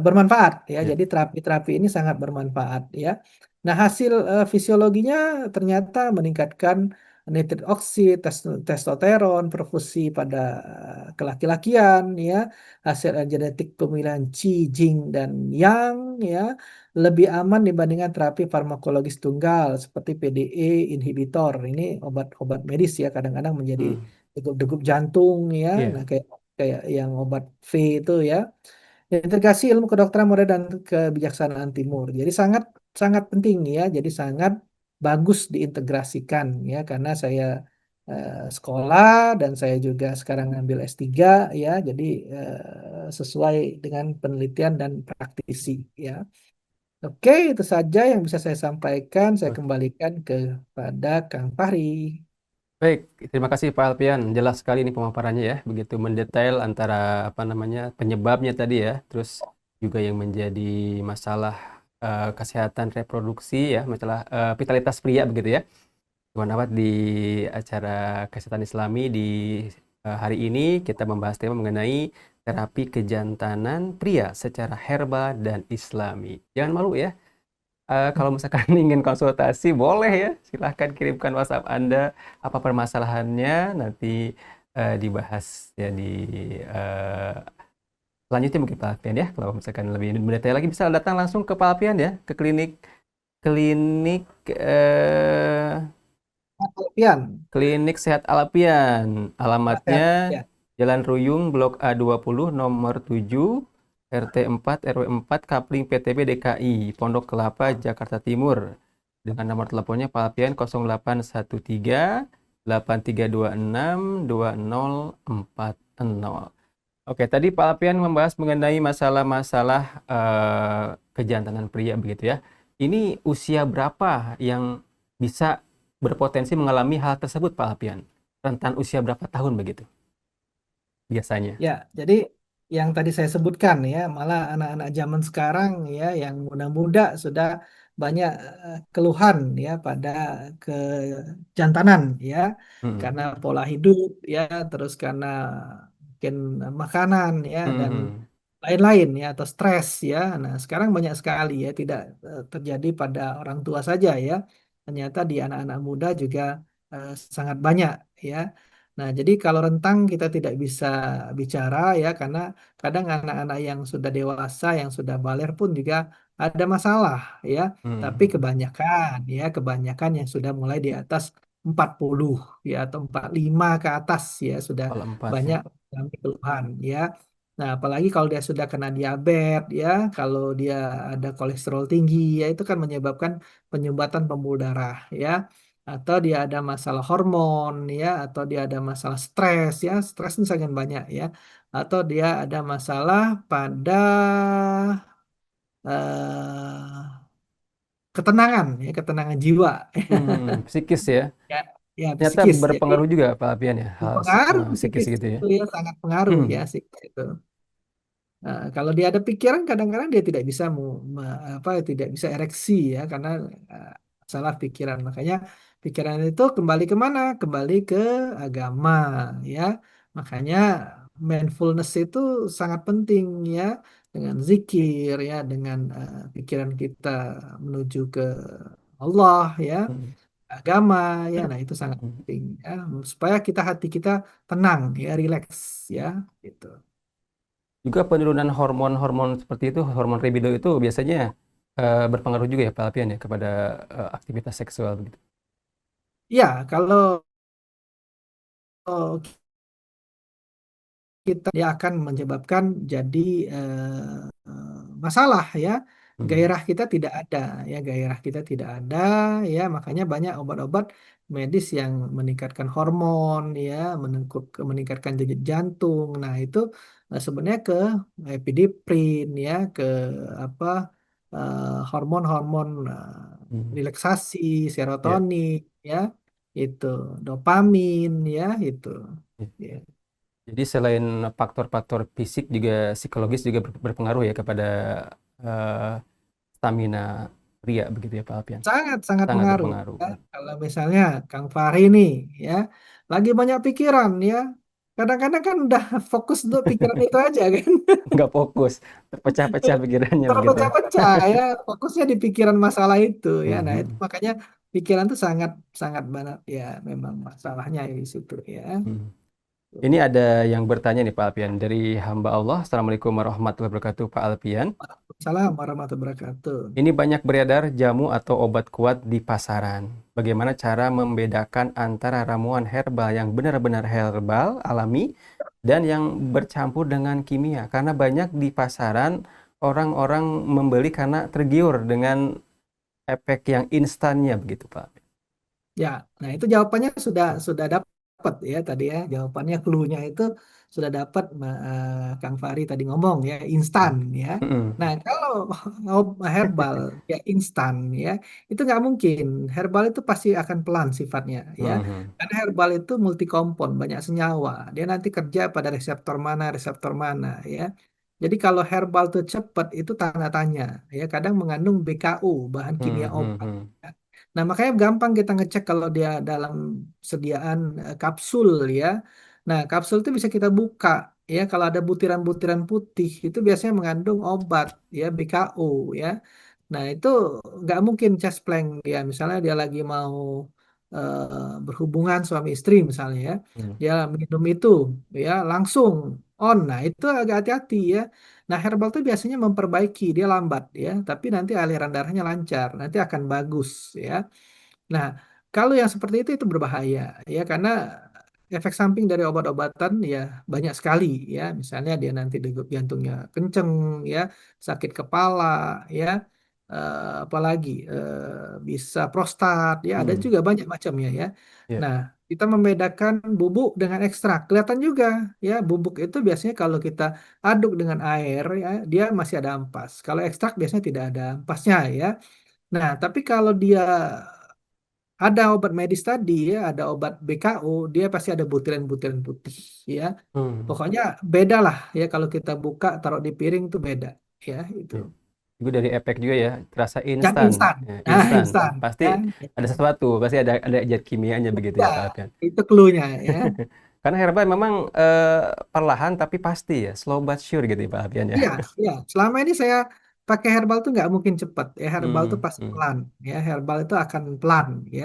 bermanfaat ya. Ya. Jadi terapi-terapi ini sangat bermanfaat ya. Nah, hasil fisiologinya ternyata meningkatkan nitrit oksid, testosteron, perfusi pada kelaki-lakian ya, hasil genetik pemilihan Qi, Jing dan Yang ya, lebih aman dibandingkan terapi farmakologis tunggal seperti PDE inhibitor. Ini obat-obat medis ya, kadang-kadang menjadi Hmm. degup-degup jantung ya. Nah, Iya. kayak kayak yang obat V itu ya. integrasi ilmu kedokteran modern dan kebijaksanaan timur. Jadi sangat sangat penting ya. Jadi sangat bagus diintegrasikan ya karena saya sekolah dan saya juga sekarang ngambil S3 ya. Jadi sesuai dengan penelitian dan praktisi ya. Oke, itu saja yang bisa saya sampaikan. Saya kembalikan kepada Kang Fahri. Baik, terima kasih Pak Alpian. Jelas sekali ini pemaparannya ya, begitu mendetail antara apa namanya penyebabnya tadi ya, terus juga yang menjadi masalah kesehatan reproduksi ya, masalah vitalitas pria begitu ya. Iwan Ahmad di acara Kesehatan Islami di hari ini kita membahas tema mengenai terapi kejantanan pria secara herbal dan Islami. Jangan malu ya. Kalau misalkan ingin konsultasi, boleh ya. Silahkan kirimkan WhatsApp Anda apa permasalahannya, nanti dibahas ya di eh, selanjutnya mungkin Pak Alfian ya. Kalau misalkan lebih mendetail lagi bisa datang langsung ke Pak Alfian ya, ke klinik eh, Alfian, klinik Sehat Alpian. sehat Alamatnya ya. Jalan Ruyung Blok A20 nomor 7 RT 4 RW 4 Kapling PTB DKI Pondok Kelapa Jakarta Timur. Dengan nomor teleponnya Pak Alpian 0813 8326 2040. Oke, tadi Pak Alpian membahas mengenai masalah-masalah kejantanan pria begitu ya. Ini usia berapa yang bisa berpotensi mengalami hal tersebut Pak Alpian? Rentan usia berapa tahun begitu biasanya? Ya, jadi yang tadi saya sebutkan ya, malah anak-anak zaman sekarang ya yang muda-muda sudah banyak keluhan ya pada kejantanan ya, Hmm. karena pola hidup ya, terus karena mungkin makanan ya dan Hmm. lain-lain ya atau stres ya. Nah, sekarang banyak sekali ya tidak terjadi pada orang tua saja ya. Ternyata di anak-anak muda juga sangat banyak ya. Nah, jadi kalau rentang kita tidak bisa bicara ya karena kadang anak-anak yang sudah dewasa, yang sudah balik pun juga ada masalah ya. Tapi Hmm. kebanyakan yang sudah mulai di atas 40 ya atau 45 ke atas ya sudah Kalau 4 ya. banyak mengalami keluhan ya. Nah, apalagi kalau dia sudah kena diabetes ya, kalau dia ada kolesterol tinggi ya itu kan menyebabkan penyumbatan pembuluh darah ya atau dia ada masalah hormon ya atau dia ada masalah stres ya stres ini sangat banyak ya atau dia ada masalah pada eh, ketenangan ya ketenangan jiwa Psikis ya. ya ya Ternyata psikis jadi berpengaruh juga Pak Alpian ya, hal pengaruh psikis psikis gitu ya. itu ya sangat pengaruh ya psikis itu. Nah, kalau dia ada pikiran kadang-kadang dia tidak bisa apa tidak bisa ereksi ya karena eh, salah pikiran. Makanya pikiran itu kembali kemana? Kembali ke agama ya. Makanya mindfulness itu sangat penting ya dengan zikir ya dengan pikiran kita menuju ke Allah ya, Hmm. agama ya. Nah, itu sangat penting ya supaya hati kita tenang ya, rileks ya gitu. Juga penurunan hormon-hormon seperti itu, hormon libido itu biasanya berpengaruh juga ya Pak Alpian ya kepada aktivitas seksual begitu. Ya, kalau dia akan menyebabkan jadi masalah ya. Hmm. Gairah kita tidak ada ya, gairah kita tidak ada ya, makanya banyak obat-obat medis yang meningkatkan hormon ya, meningkatkan denyut jantung. Nah, itu sebenarnya ke epinefrin ya, ke apa hormon-hormon Hmm. relaksasi, Ya. serotonin ya, itu dopamin ya, itu. Ya. Ya. Jadi selain faktor-faktor fisik juga psikologis juga berpengaruh ya kepada eh, stamina pria begitu ya Pak Alpian. Sangat sangat Sangat pengaruh berpengaruh. ya. Kalau misalnya Kang Fahri nih ya lagi banyak pikiran ya. Kadang-kadang kan udah fokus untuk pikiran itu aja kan. Nggak fokus, terpecah-pecah pikirannya begitu. Terpecah-pecah ya, fokusnya di pikiran masalah itu ya. Nah, itu Mhm. makanya pikiran itu sangat sangat banyak ya memang masalahnya di situ ya. Hmm. Ini ada yang bertanya nih Pak Alpian dari hamba Allah. Assalamualaikum warahmatullahi wabarakatuh Pak Alpian. Assalamualaikum warahmatullahi wabarakatuh. Ini banyak beredar jamu atau obat kuat di pasaran. Bagaimana cara membedakan antara ramuan herbal yang benar-benar herbal, alami, dan yang bercampur dengan kimia. Karena banyak di pasaran orang-orang membeli karena tergiur dengan efek yang instannya begitu, Pak. Ya, nah itu jawabannya sudah dapat ya tadi ya, jawabannya clue-nya itu sudah dapat Kang Fahri tadi ngomong ya, instan ya. Mm-mm. Nah kalau herbal ya instan ya, itu nggak mungkin. Herbal itu pasti akan pelan sifatnya ya, Mhm. karena herbal itu multi kompon, banyak senyawa. Dia nanti kerja pada reseptor mana ya. Jadi kalau herbal itu cepat itu tanda tanya ya, kadang mengandung BKU, bahan kimia obat. Mhm. Ya. Nah, makanya gampang kita ngecek kalau dia dalam sediaan kapsul ya. Nah, kapsul itu bisa kita buka ya. Kalau ada butiran-butiran putih itu biasanya mengandung obat ya BKU ya. Nah, itu nggak mungkin cespleng ya. Misalnya dia lagi mau berhubungan suami istri misalnya ya. Mhm. Dia minum itu ya langsung on. Nah, itu agak hati-hati ya. Nah, herbal itu biasanya memperbaiki, dia lambat ya, tapi nanti aliran darahnya lancar, nanti akan bagus ya. Nah, kalau yang seperti itu berbahaya ya karena efek samping dari obat-obatan ya banyak sekali ya. Misalnya dia nanti degup jantungnya kenceng ya, sakit kepala ya, apalagi bisa prostat ya, ada Mhm. juga banyak macamnya ya. Ya. Nah, kita membedakan bubuk dengan ekstrak. Kelihatan juga ya, bubuk itu biasanya kalau kita aduk dengan air ya, dia masih ada ampas. Kalau ekstrak biasanya tidak ada ampasnya ya. Nah, tapi kalau dia ada obat medis tadi ya, ada obat BKU, dia pasti ada butiran-butiran putih ya. Mhm. Pokoknya beda lah ya kalau kita buka taruh di piring tuh beda ya itu. Ya. Juga dari efek juga ya, terasa Yang instan. instan. Ya, Nah, instan. instan Pasti ya. ada sesuatu, pasti ada zat kimianya begitu Ya, ya, Pak Alpian. itu clue-nya ya. Karena herbal memang perlahan tapi pasti ya, slow but sure gitu ya, Pak Alpian ya. Iya, iya. Selama ini saya pakai herbal tuh nggak mungkin cepat. Ya, herbal tuh Hmm, pasti hmm, pelan. Ya, herbal itu akan pelan. Ya.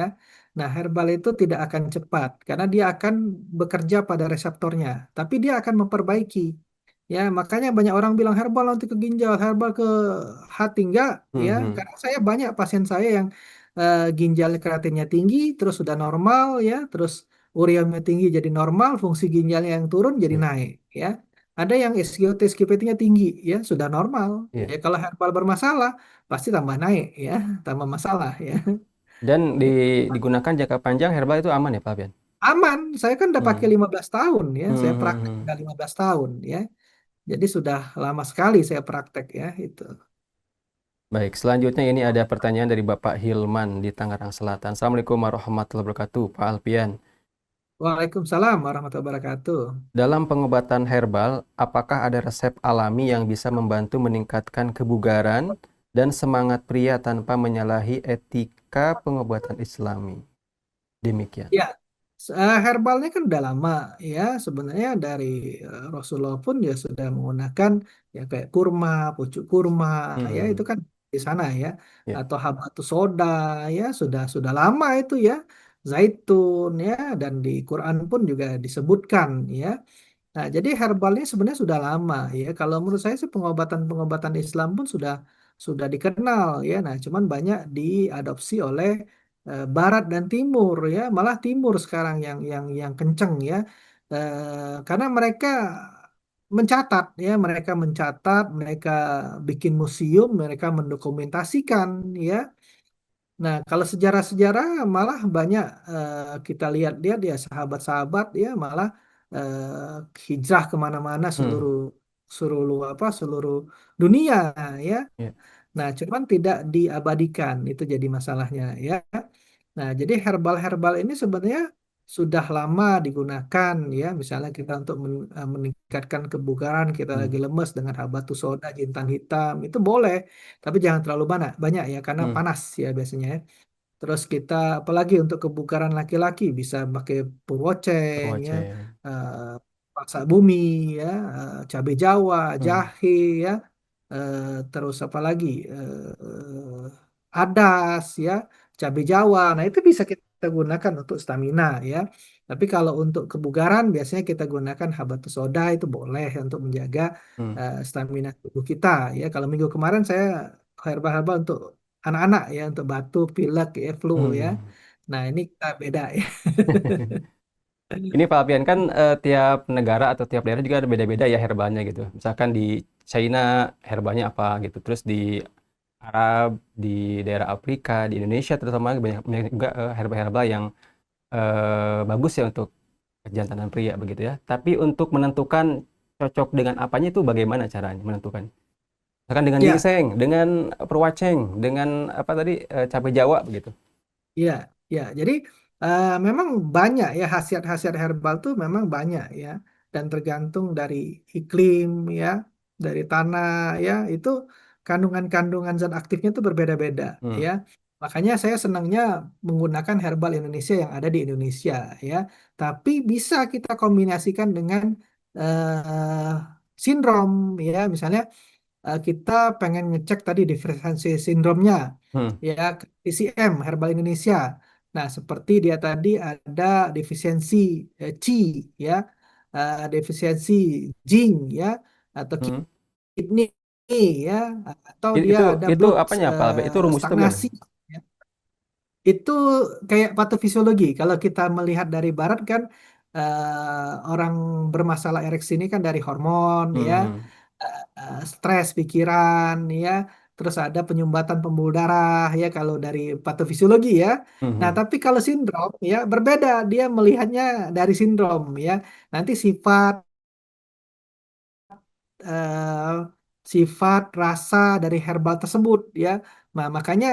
Nah, herbal itu tidak akan cepat karena dia akan bekerja pada reseptornya. Tapi dia akan memperbaiki. Ya, makanya banyak orang bilang herbal nanti ke ginjal, herbal ke hati enggak. hmm, Ya, hmm. karena saya banyak pasien saya yang ginjal kreatinnya tinggi, terus sudah normal. Ya, terus ureanya tinggi jadi normal, fungsi ginjalnya yang turun jadi Ya, naik. Ya. Ada yang SGOT, SGPT-nya tinggi, ya sudah normal. ya. Ya kalau herbal bermasalah, pasti tambah naik, ya tambah masalah, ya. Dan Ya, digunakan jangka panjang herbal itu aman ya, Pak Alpian? aman. Saya kan udah pakai Hmm. 15 tahun, ya. Hmm, Saya hmm, praktek hmm. udah 15 tahun, ya. Jadi sudah lama sekali saya praktek, ya itu. Baik, selanjutnya ini ada pertanyaan dari Bapak Hilman di Tangerang Selatan. Assalamualaikum warahmatullahi wabarakatuh, Pak Alpian. Waalaikumsalam warahmatullahi wabarakatuh. Dalam pengobatan herbal, apakah ada resep alami yang bisa membantu meningkatkan kebugaran dan semangat pria tanpa menyalahi etika pengobatan Islami? Demikian. Ya, herbalnya kan udah lama ya. Sebenarnya dari Rasulullah pun ya sudah menggunakan ya kayak kurma, pucuk kurma ya itu Hmm, kan di sana ya. ya. Atau habatus soda ya sudah lama itu ya. Zaitun ya dan di Quran pun juga disebutkan ya. Nah, jadi herbal ini sebenarnya sudah lama ya. Kalau menurut saya sih pengobatan-pengobatan Islam pun sudah dikenal ya. Nah, cuman banyak diadopsi oleh Barat dan Timur ya. Malah Timur sekarang yang kenceng ya. Karena mereka mereka bikin museum, mereka mendokumentasikan ya. Nah, kalau sejarah-sejarah malah banyak kita lihat-lihat ya sahabat-sahabat ya malah hijrah kemana-mana Hmm, seluruh dunia ya. ya. Nah, cuman tidak diabadikan itu jadi masalahnya ya. Nah, jadi herbal-herbal ini sebenarnya sudah lama digunakan ya. Misalnya kita untuk meningkatkan kebugaran, kita Hmm, lagi lemes dengan habatus soda, jintan hitam, itu boleh. Tapi jangan terlalu banyak, banyak ya karena hmm. panas ya biasanya ya. Terus kita apalagi untuk kebugaran laki-laki bisa pakai purwoceng ya, Perwaceng. eh, paksa bumi ya, cabai Jawa, Hmm, jahe ya, eh, terus apa lagi adas ya, cabai Jawa. Nah itu bisa kita gunakan untuk stamina ya. Tapi kalau untuk kebugaran biasanya kita gunakan habatus soda itu boleh untuk menjaga hmm, stamina tubuh kita ya. Kalau minggu kemarin saya herbal-herbal untuk anak-anak ya untuk batuk, pilek, ya, flu ya. hmm. Nah ini kita beda ya. Ini Pak Alfian kan tiap negara atau tiap daerah juga ada beda-beda ya herbalnya gitu. Misalkan di China herbalnya apa gitu. Terus di Arab, di daerah Afrika, di Indonesia terutama banyak, banyak juga herbal-herbal yang bagus ya untuk kejantanan pria begitu ya. Tapi untuk menentukan cocok dengan apanya itu bagaimana caranya menentukan? Misalkan dengan Ya, ginseng, dengan perwaceng, dengan apa tadi cabai Jawa begitu. ya, ya. Jadi memang banyak ya khasiat-khasiat herbal tuh memang banyak ya, dan tergantung dari iklim ya, dari tanah ya, itu kandungan-kandungan zat aktifnya tuh berbeda-beda Hmm. ya. Makanya saya senangnya menggunakan herbal Indonesia yang ada di Indonesia ya. Tapi bisa kita kombinasikan dengan eh, sindrom ya, misalnya kita pengen ngecek tadi diferensiasi sindromnya Hmm. ya ke TCM Herbal Indonesia. Nah, seperti dia tadi ada defisiensi Qi ya, defisiensi Jing ya, atau Hmm. kidney ya, atau I- dia Itu ada itu blood apanya Pak Alfian? Itu rumus itu gimana? stagnasi. Ya. Itu kayak patofisiologi. Kalau kita melihat dari barat kan orang bermasalah ereksi ini kan dari hormon ya, Hmm. stres pikiran ya, terus ada penyumbatan pembuluh darah ya kalau dari patofisiologi ya. Hmm. Nah, Hmm. tapi kalau sindrom ya berbeda, dia melihatnya dari sindrom ya. Nanti sifat eh, sifat rasa dari herbal tersebut ya. Nah, makanya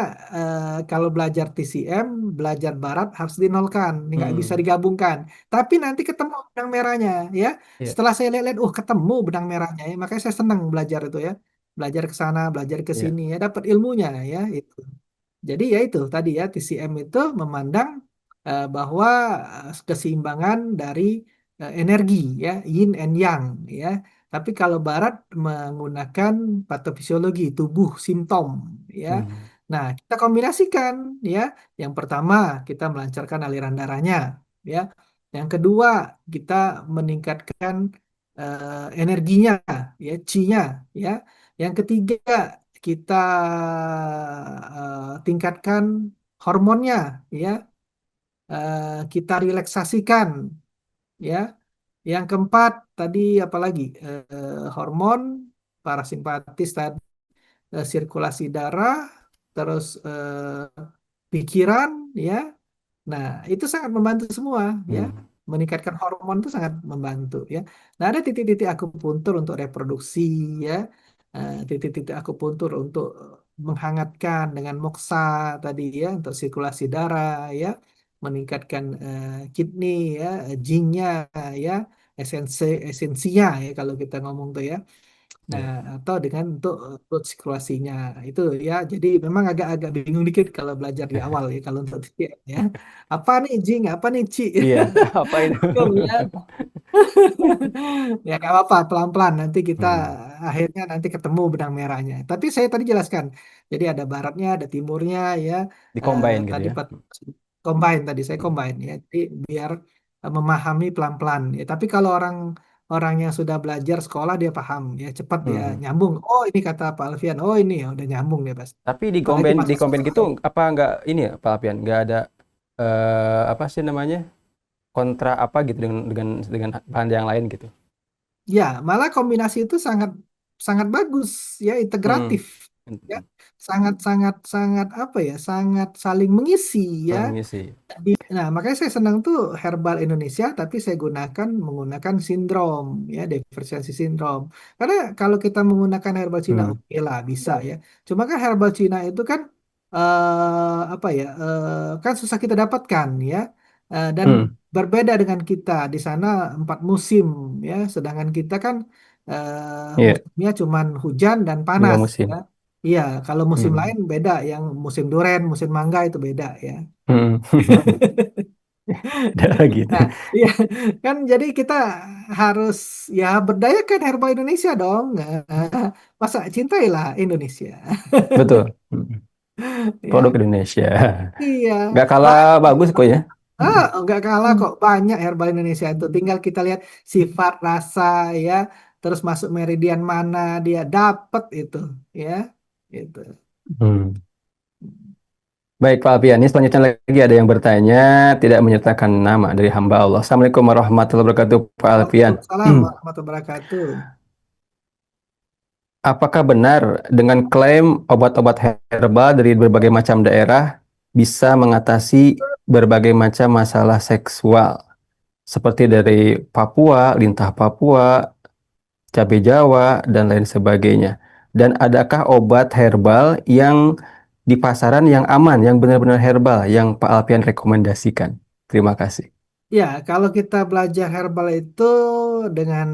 kalau belajar TCM, belajar barat harus dinolkan, ini nggak bisa Hmm. digabungkan. Tapi nanti ketemu benang merahnya ya. Iya, Setelah saya lihat, ketemu benang merahnya ya. Makanya saya senang belajar itu ya. Belajar ke sana, belajar ke iya. sini ya, dapat ilmunya ya itu. Jadi ya itu tadi ya TCM itu memandang bahwa keseimbangan dari energi ya, yin and yang ya. Tapi kalau Barat menggunakan patofisiologi tubuh simptom ya. Hmm. Nah, kita kombinasikan ya. Yang pertama kita melancarkan aliran darahnya ya. Yang kedua kita meningkatkan energinya ya, chi-nya ya. Yang ketiga kita tingkatkan hormonnya ya. Kita relaksasikan ya. Yang keempat tadi apalagi hormon parasimpatis tadi, sirkulasi darah, terus pikiran ya. Nah, itu sangat membantu semua ya. Hmm. Meningkatkan hormon itu sangat membantu ya. Nah, ada titik-titik akupuntur untuk reproduksi ya. Titik-titik akupuntur untuk menghangatkan dengan moksa tadi ya, untuk sirkulasi darah ya, meningkatkan kidney ya, jingnya ya, esensinya ya kalau kita ngomong tuh ya. Nah, Iya. atau dengan untuk perut sirkulasinya itu ya. Jadi memang agak-agak bingung dikit kalau belajar di awal ya kalau untuk TTM ya. Apa nih Jing, apa nih Ci? Iya, apa itu? Bingung ya. Ya nggak apa-apa, pelan-pelan nanti kita Hmm. akhirnya nanti ketemu benang merahnya. Tapi saya tadi jelaskan. Jadi ada baratnya, ada timurnya ya. Di-combine gitu Tadi ya. combine tadi saya Hmm. combine ya. Jadi biar memahami pelan-pelan ya. Tapi kalau orang orang yang sudah belajar sekolah dia paham ya, cepat dia Hmm. nyambung. Oh, ini kata Pak Alfian. Oh, ini ya udah nyambung dia pasti. Tapi Apalagi di masa combine gitu sekolah. apa nggak ini ya Pak Alfian? Nggak ada apa sih namanya? Kontra apa gitu dengan bahan yang lain gitu. Ya, malah kombinasi itu sangat sangat bagus ya, Hmm. integratif ya. Sangat sangat sangat apa ya? Sangat saling mengisi ya. Mengisi. Nah, makanya saya senang tuh herbal Indonesia, tapi saya menggunakan sindrom, ya, diferensiasi sindrom. Karena kalau kita menggunakan herbal Cina, Hmm. oke lah, bisa ya. Cuma kan herbal Cina itu kan, apa ya, kan susah kita dapatkan, ya. Dan Hmm. berbeda dengan kita, di sana 4 musim, ya. Sedangkan kita kan Iya, musimnya cuman hujan dan dua panas, musim. ya. Iya, kalau musim Hmm. lain beda, yang musim duren, musim mangga itu beda, ya. Hmm. Ada gitu. Nah, iya kan jadi kita harus ya berdayakan herbal Indonesia dong. Masa cintailah Indonesia. Betul. Hmm. Produk Ya, Indonesia. iya. Nggak kalah Banyak bagus kok ya. Hmm. enggak kalah kok, banyak herbal Indonesia itu. Tinggal kita lihat sifat rasa ya, terus masuk meridian mana dia dapat itu ya. Gitu. Hmm. Baik Pak Alpian, ini selanjutnya lagi ada yang bertanya tidak menyertakan nama dari hamba Allah. Assalamualaikum warahmatullahi wabarakatuh Pak Alpian. Waalaikumsalam warahmatullahi wabarakatuh. Apakah benar dengan klaim obat-obat herbal dari berbagai macam daerah bisa mengatasi berbagai macam masalah seksual? Seperti dari Papua, lintah Papua, cabai Jawa, dan lain sebagainya. Dan adakah obat herbal yang di pasaran yang aman, yang benar-benar herbal, yang Pak Alpian rekomendasikan? Terima kasih. Ya, kalau kita belajar herbal itu dengan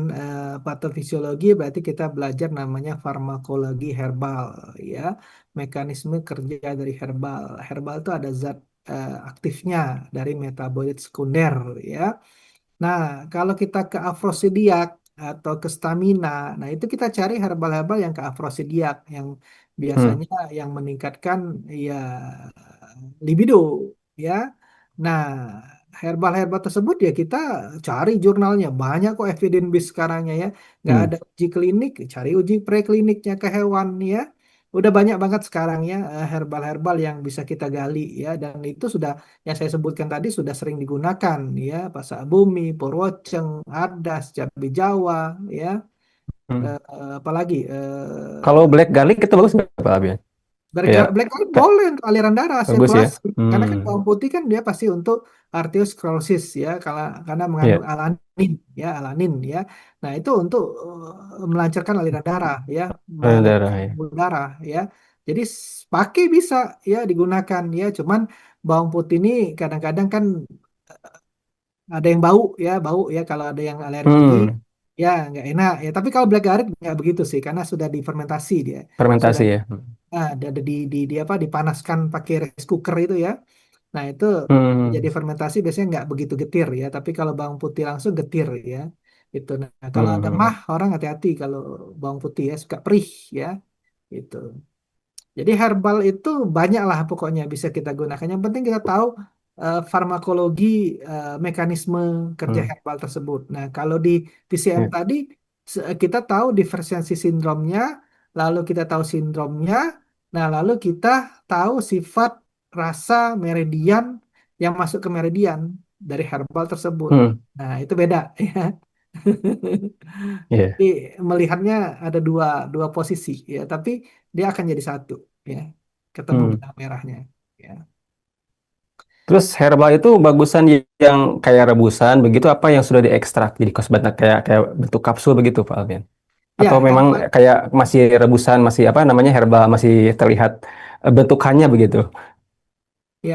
patofisiologi berarti kita belajar namanya farmakologi herbal, ya, mekanisme kerja dari herbal. Herbal itu ada zat aktifnya dari metabolit sekunder, ya. Nah, kalau kita ke afrosidiak atau ke stamina, nah itu kita cari herbal-herbal yang ke afrosidiak, yang Hmm, biasanya yang meningkatkan ya libido, ya. Nah, herbal-herbal tersebut ya kita cari jurnalnya, banyak kok evidence base sekarang ya, nggak hmm, ada uji klinik, cari uji prekliniknya ke hewan ya. Udah banyak banget sekarang ya herbal-herbal yang bisa kita gali ya, dan itu sudah yang saya sebutkan tadi sudah sering digunakan ya, pasak bumi, purwoceng, adas, cabai Jawa ya, hmm. apalagi Kalau black garlic itu bagus nggak Pak Alpian? Kayak, Black garlic kayak boleh untuk aliran darah, bagus ya. sirkulasi. Karena kan Hmm, bawang putih kan dia pasti untuk arteriosklerosis ya, karena ya, mengandung alanin ya, alanin ya. Nah, itu untuk melancarkan aliran darah ya, darah menurunkan ya. pembuluh darah ya. Jadi pakai bisa ya digunakan ya, cuman bawang putih ini kadang-kadang kan ada yang bau ya kalau ada yang alergi Hmm, ya nggak enak ya. Tapi kalau black garlic nggak begitu sih, karena sudah difermentasi dia, sudah fermentasi ya. ada di apa dipanaskan pakai rice cooker itu ya. Nah itu jadi Hmm, fermentasi biasanya nggak begitu getir ya. Tapi kalau bawang putih langsung getir ya. Itu. Nah kalau ada hmm, mah orang hati-hati kalau bawang putih ya suka perih ya. Itu. Jadi herbal itu banyak lah pokoknya bisa kita gunakan. Yang penting kita tahu farmakologi mekanisme kerja hmm, herbal tersebut. Nah, kalau di PCM ya. tadi kita tahu diferensiasi sindromnya, lalu kita tahu sindromnya, nah lalu kita tahu sifat rasa meridian yang masuk ke meridian dari herbal tersebut. Hmm, Nah, itu beda ya. ya. Jadi melihatnya ada dua dua posisi ya, tapi dia akan jadi satu ya, ketemu Hmm. benang merahnya ya. Terus herbal itu bagusan yang kayak rebusan begitu apa yang sudah diekstrak jadi kosmetik kayak kayak bentuk kapsul begitu Pak Alvin? Atau Ya, memang herbal kayak masih rebusan masih apa namanya herbal masih terlihat bentukannya begitu? ya.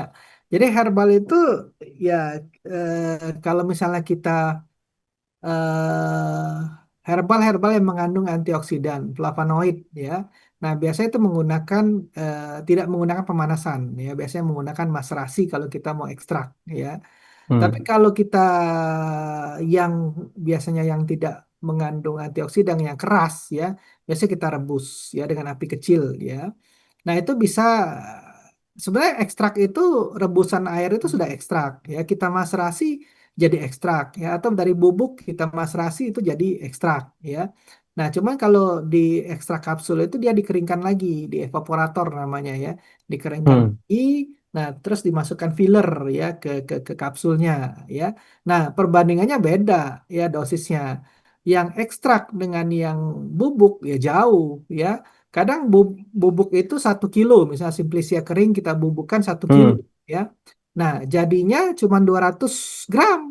Jadi herbal itu ya kalau misalnya kita herbal-herbal yang mengandung antioksidan, flavonoid ya. Nah, biasanya itu menggunakan tidak menggunakan pemanasan ya, biasanya menggunakan maserasi kalau kita mau ekstrak ya. Tapi Hmm, kalau kita yang biasanya yang tidak mengandung antioksidan yang keras ya, biasanya kita rebus ya dengan api kecil ya. Nah, itu bisa sebenarnya ekstrak itu rebusan air itu sudah ekstrak ya. Kita maserasi jadi ekstrak ya, atau dari bubuk kita maserasi itu jadi ekstrak ya. Nah, cuman kalau di ekstrak kapsul itu dia dikeringkan lagi di evaporator namanya ya. Dikeringkan hmm, lagi, nah terus dimasukkan filler ya ke kapsulnya ya. Nah, perbandingannya beda ya dosisnya. Yang ekstrak dengan yang bubuk ya jauh ya. Kadang bubuk itu 1 kilo, misalnya Simplicia kering kita bubukkan 1 kilo hmm, ya. Nah, jadinya cuma 200 gram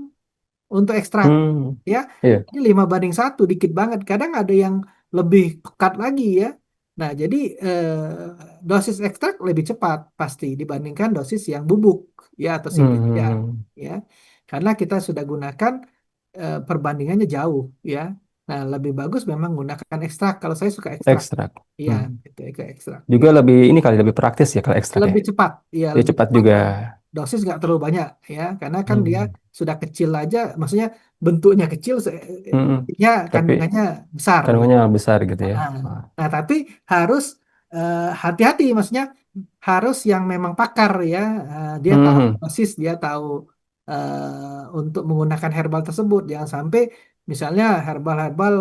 untuk ekstrak hmm, ya. iya, Ini 5:1, dikit banget. Kadang ada yang lebih pekat lagi ya. Nah, jadi dosis ekstrak lebih cepat pasti dibandingkan dosis yang bubuk ya atau Simplicia hmm, ya. Karena kita sudah gunakan perbandingannya jauh ya. Nah, lebih bagus memang menggunakan ekstrak. Kalau saya suka ekstrak. ekstrak. Iya, Hmm. gitu, ekstrak. Juga Iya. lebih ini kali lebih praktis ya kalau ekstrak ya. Lebih cepat, iya Lebih lebih cepat cepat juga. dan dosis nggak terlalu banyak ya, karena kan dia Hmm, sudah kecil aja, maksudnya bentuknya kecil, hmm, ya tapi kandungannya besar ya. kandungannya besar gitu ya. Nah, Wah. nah, tapi harus hati-hati, maksudnya harus yang memang pakar ya, dia tahu Hmm, dosis, dia tahu untuk menggunakan herbal tersebut, jangan sampai misalnya herbal-herbal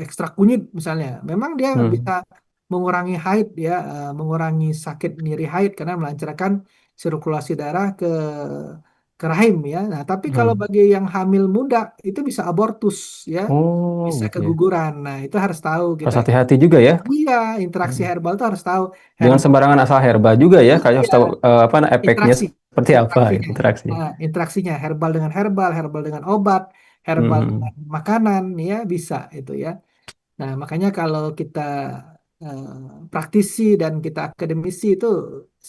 ekstrak kunyit misalnya, memang dia bisa hmm, mengurangi haid ya, mengurangi sakit nyeri haid karena melancarkan sirkulasi darah ke rahim ya. Nah, tapi kalau Hmm. bagi yang hamil muda itu bisa abortus ya, Oh, bisa gitu ya. keguguran. Nah, itu harus tahu Harus kita. hati-hati juga ya. Iya, interaksi Hmm. herbal itu harus tahu. Jangan Herbal sembarangan asal herba juga ya. Kayak harus iya, tahu apa efeknya interaksi, seperti apa gitu, interaksinya, interaksi. interaksinya herbal dengan herbal, herbal dengan obat, herbal Hmm. dengan makanan, ya bisa itu ya. Nah, makanya kalau kita eh, praktisi dan kita akademisi itu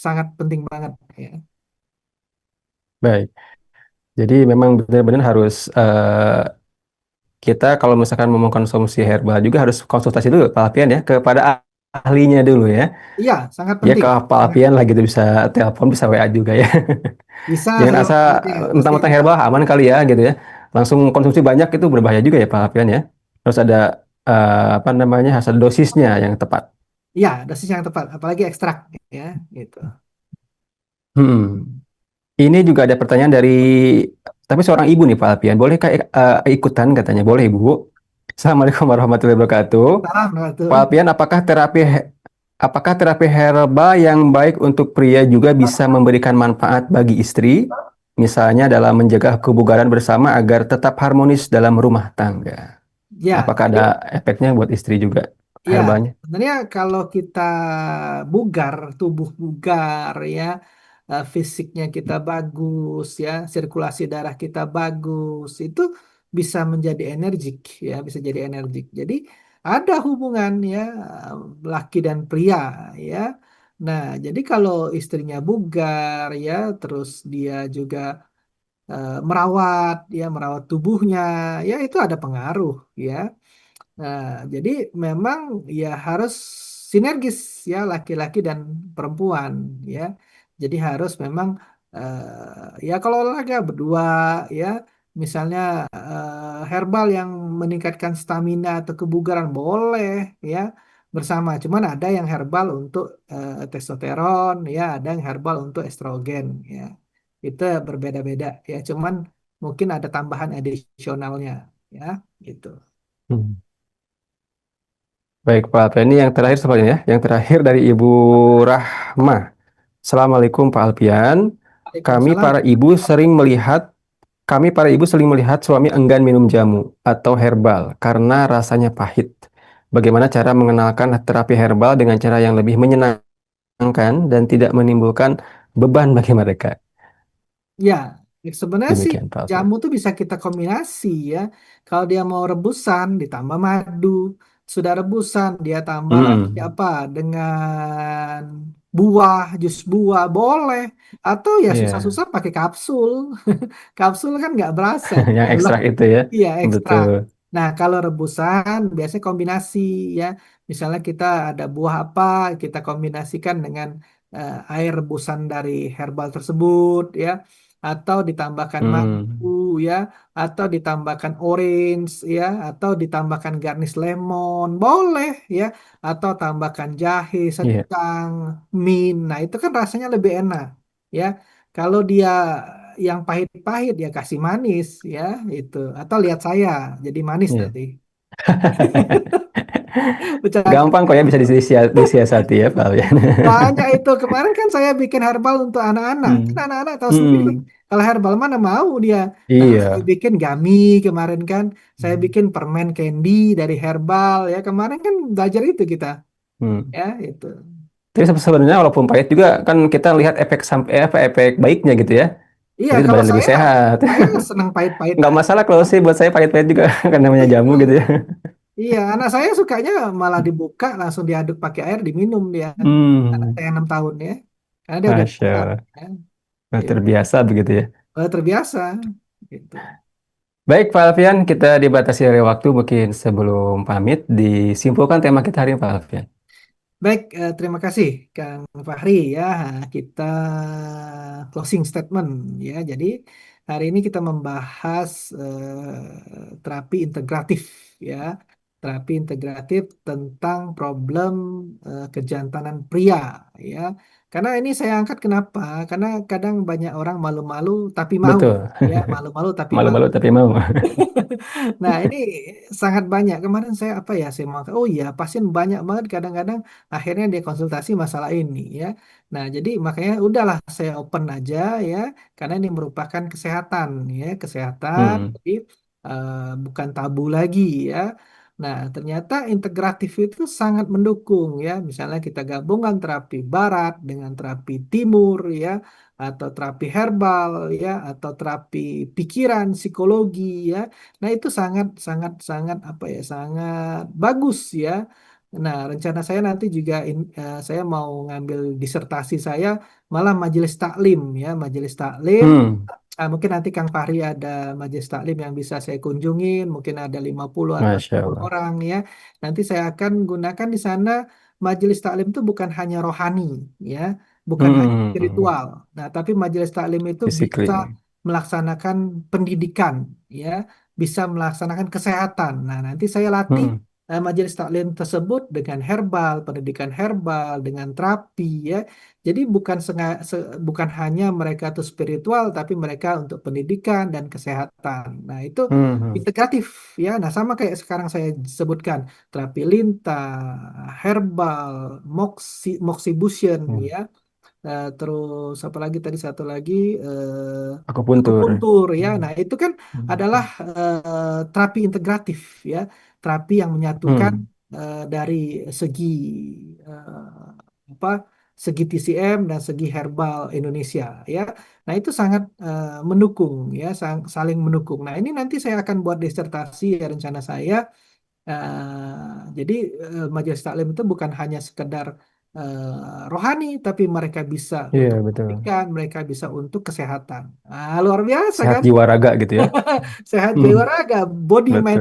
sangat penting banget ya. Baik. Jadi memang benar-benar harus kita kalau misalkan mau mengkonsumsi herbal juga harus konsultasi dulu Pak Alfian ya kepada ahlinya dulu ya. Iya, sangat Ya penting. ke Pak Sangat Alfian lah gitu bisa telepon bisa WA juga ya. bisa Jangan saya asa ya, pasti mentang-mentang ada. herbal aman kali ya gitu ya. Langsung konsumsi banyak itu berbahaya juga ya Pak Alfian ya. Harus ada apa namanya harus ada dosisnya yang tepat. Iya, dosis yang tepat, apalagi ekstrak ya, gitu. Hmm. Ini juga ada pertanyaan dari tapi seorang ibu nih Pak Alfian. Boleh ikutan katanya? Boleh Ibu. Assalamualaikum warahmatullahi wabarakatuh. Salam Pak tuh. Alfian, apakah terapi herbal yang baik untuk pria juga bisa memberikan manfaat bagi istri? Misalnya dalam menjaga kebugaran bersama agar tetap harmonis dalam rumah tangga. Ya, Apakah jadi ada efeknya buat istri juga ya, herbalnya? sebenarnya kalau kita bugar, tubuh bugar ya, fisiknya kita bagus ya, sirkulasi darah kita bagus, itu bisa menjadi energik ya, bisa jadi energik. Jadi ada hubungan ya, laki dan pria ya. Nah, jadi kalau istrinya bugar ya, terus dia juga merawat ya, merawat tubuhnya, ya itu ada pengaruh ya. Nah, jadi memang ya harus sinergis ya laki-laki dan perempuan ya. Jadi harus memang ya kalau olahraga berdua ya, misalnya herbal yang meningkatkan stamina atau kebugaran boleh ya bersama. Cuman ada yang herbal untuk testosteron ya, ada yang herbal untuk estrogen ya. Itu berbeda-beda ya. Cuman mungkin ada tambahan adisionalnya ya gitu. Hmm. Baik Pak Alfian, ini yang terakhir sepertinya ya. Yang terakhir dari Ibu Rahma. Assalamualaikum Pak Alfian. Kami Waalaikumsalam. para ibu sering melihat Kami para ibu sering melihat suami enggan minum jamu atau herbal karena rasanya pahit. Bagaimana cara mengenalkan terapi herbal dengan cara yang lebih menyenangkan dan tidak menimbulkan beban bagi mereka? Ya, sebenarnya sih Demikian Pak Alfian. jamu tuh bisa kita kombinasi ya. Kalau dia mau rebusan ditambah madu, sudah rebusan dia tambah lagi Hmm, apa dengan buah, jus buah boleh. Atau ya iya, susah-susah pakai kapsul. Kapsul kan nggak berasa. yang Kalau ekstrak itu ya, iya ekstrak. betul. Nah kalau rebusan biasanya kombinasi ya. Misalnya kita ada buah apa, kita kombinasikan dengan air rebusan dari herbal tersebut ya, atau ditambahkan madu Hmm, ya, atau ditambahkan orange ya, atau ditambahkan garnish lemon boleh ya, atau tambahkan jahe iya, secang, mint. Nah itu kan rasanya lebih enak ya. Kalau dia yang pahit-pahit ya kasih manis ya itu, atau lihat saya jadi manis iya. nanti. Bercanda. Gampang kok ya bisa disiasati ya Pak Alfian. Banyak itu. Kemarin kan saya bikin herbal untuk anak-anak. Kan Hmm, anak-anak tahu sendiri. hmm, Kalau herbal mana mau dia. Nah, saya iya. bikin gummy kemarin kan. Saya Hmm. bikin permen candy dari herbal ya. Kemarin kan belajar itu kita. Hmm. Ya, itu. Tapi sebenarnya walaupun pahit juga kan kita lihat efek sampai apa efek baiknya gitu ya. Iya, Jadi kalau badan lebih saya sehat. saya senang pahit-pahit Nggak aja. masalah kalau sih buat saya pahit-pahit juga kan namanya jamu gitu Iya, ya. iya, anak saya sukanya malah dibuka langsung diaduk pakai air diminum dia. Anak Hmm, saya 6 tahun ya. Karena dia udah Masya besar. Allah. Ya. Nah, Gitu. terbiasa begitu ya. Terbiasa. Gitu. Baik Pak Alfian, kita dibatasi oleh waktu mungkin sebelum pamit disimpulkan tema kita hari ini Pak Alfian. Baik, terima kasih Kang Fahri ya. Kita closing statement ya. Jadi hari ini kita membahas terapi integratif ya. terapi integratif tentang problem kejantanan pria, ya. Karena ini saya angkat kenapa? Karena kadang banyak orang malu-malu tapi mau, Betul. ya, malu-malu tapi mau. Malu-malu tapi mau. Nah, ini sangat banyak. Kemarin saya apa ya, saya mau, oh iya, pasien banyak banget kadang-kadang akhirnya dia konsultasi masalah ini, ya. Nah, jadi makanya udahlah saya open aja, ya, karena ini merupakan kesehatan, ya, kesehatan, Hmm. jadi bukan tabu lagi, ya. Nah, ternyata integratif itu sangat mendukung, ya. Misalnya kita gabungkan terapi barat dengan terapi timur, ya, atau terapi herbal, ya, atau terapi pikiran, psikologi, ya. Nah, itu sangat sangat sangat apa ya? Sangat bagus, ya. Nah, rencana saya nanti juga saya mau ngambil disertasi saya malah majelis taklim, ya, majelis taklim. Hmm. Mungkin nanti Kang Fahri ada majelis taklim yang bisa saya kunjungin, mungkin ada 50 atau Masya 60 Allah. orang, ya. Nanti saya akan gunakan di sana majelis taklim itu bukan hanya rohani, ya, bukan hanya Hmm. spiritual. Nah, tapi majelis taklim itu bisa Disiplin. melaksanakan pendidikan, ya, bisa melaksanakan kesehatan. Nah, nanti saya latih Hmm. majelis taklim tersebut dengan herbal, pendidikan herbal, dengan terapi, ya. Jadi bukan hanya mereka itu spiritual, tapi mereka untuk pendidikan dan kesehatan. Nah, itu Hmm. Hmm. integratif, ya. Nah, sama kayak sekarang saya sebutkan terapi lintah, herbal, moxibustion, Hmm. ya. Terus apa lagi tadi satu lagi Akupuntur. akupuntur, ya. Hmm. Nah, itu kan adalah Hmm. terapi integratif, ya. Terapi yang menyatukan Hmm. dari segi apa segi TCM dan segi herbal Indonesia, ya. Nah, itu sangat mendukung, ya, saling mendukung. Nah, ini nanti saya akan buat disertasi, ya, rencana saya. Jadi majelis taklim itu bukan hanya sekedar rohani, tapi mereka bisa Iya, untuk betul. pendidikan, mereka bisa untuk kesehatan. Luar biasa Sehat kan? jiwa raga gitu ya. Sehat Hmm. jiwa raga, body mind,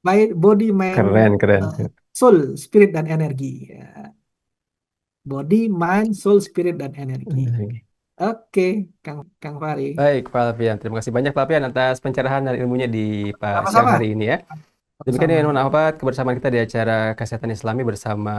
Betul. body mind, Keren, keren. uh, soul, spirit dan energi. Ya. Body, mind, soul, spirit dan energi. Oke, Kang Fari. Baik, Pak Alfian. Terima kasih banyak, Pak Alfian, atas pencerahan dan ilmunya di siang Sama-sama. hari ini ya. Demikian Sama. dengan manfaat kebersamaan kita di acara Kesehatan Islami bersama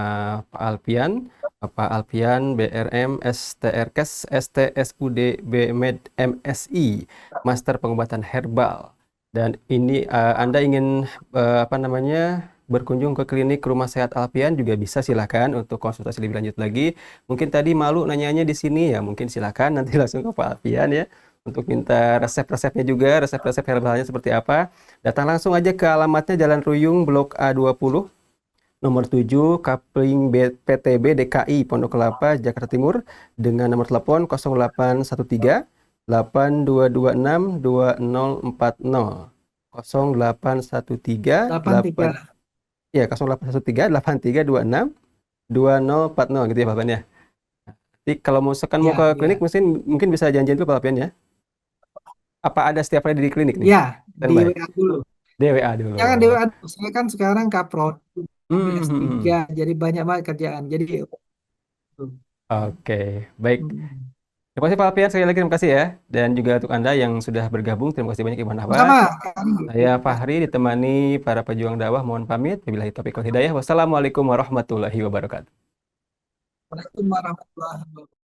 Pak Alfian, Bapak Alfian, BRM, STRKes, STSUD, BMed, MSI, Master Pengobatan Herbal. Dan ini Anda ingin apa namanya berkunjung ke klinik Rumah Sehat Alfian juga bisa, silakan untuk konsultasi lebih lanjut lagi. Mungkin tadi malu nanyanya di sini ya, mungkin silakan nanti langsung ke Pak Alfian ya untuk minta resep-resepnya juga, resep-resep herbalnya seperti apa. Datang langsung aja ke alamatnya Jalan Ruyung, Blok A20, nomor 7, Kapling PTB DKI, Pondok Kelapa, Jakarta Timur, dengan nomor telepon 0813 8226 2040. 0813 83. 8 ya 0813 8326 2040 gitu ya Pak Ban ya. Jadi kalau misalkan mau ke Ya, klinik ya. mungkin bisa janjian dulu Pak Ban ya. Apa ada setiap hari di klinik nih? Ya, di Standby. WA dulu. DWA dulu. Jangan di WA dulu. Saya kan sekarang kaprod, ambil Hmm, hmm, S3, hmm. jadi banyak banget kerjaan. Jadi, Oke, baik. hmm. Terima kasih Pak Alfian, sekali lagi terima kasih ya. Dan juga untuk Anda yang sudah bergabung, terima kasih banyak Ibu Nahwat. Sama. Saya Fahri ditemani para pejuang dakwah. Mohon pamit. Wabillahi taufiq wal hidayah. Wassalamualaikum warahmatullahi wabarakatuh. Waalaikumsalam warahmatullahi wabarakatuh.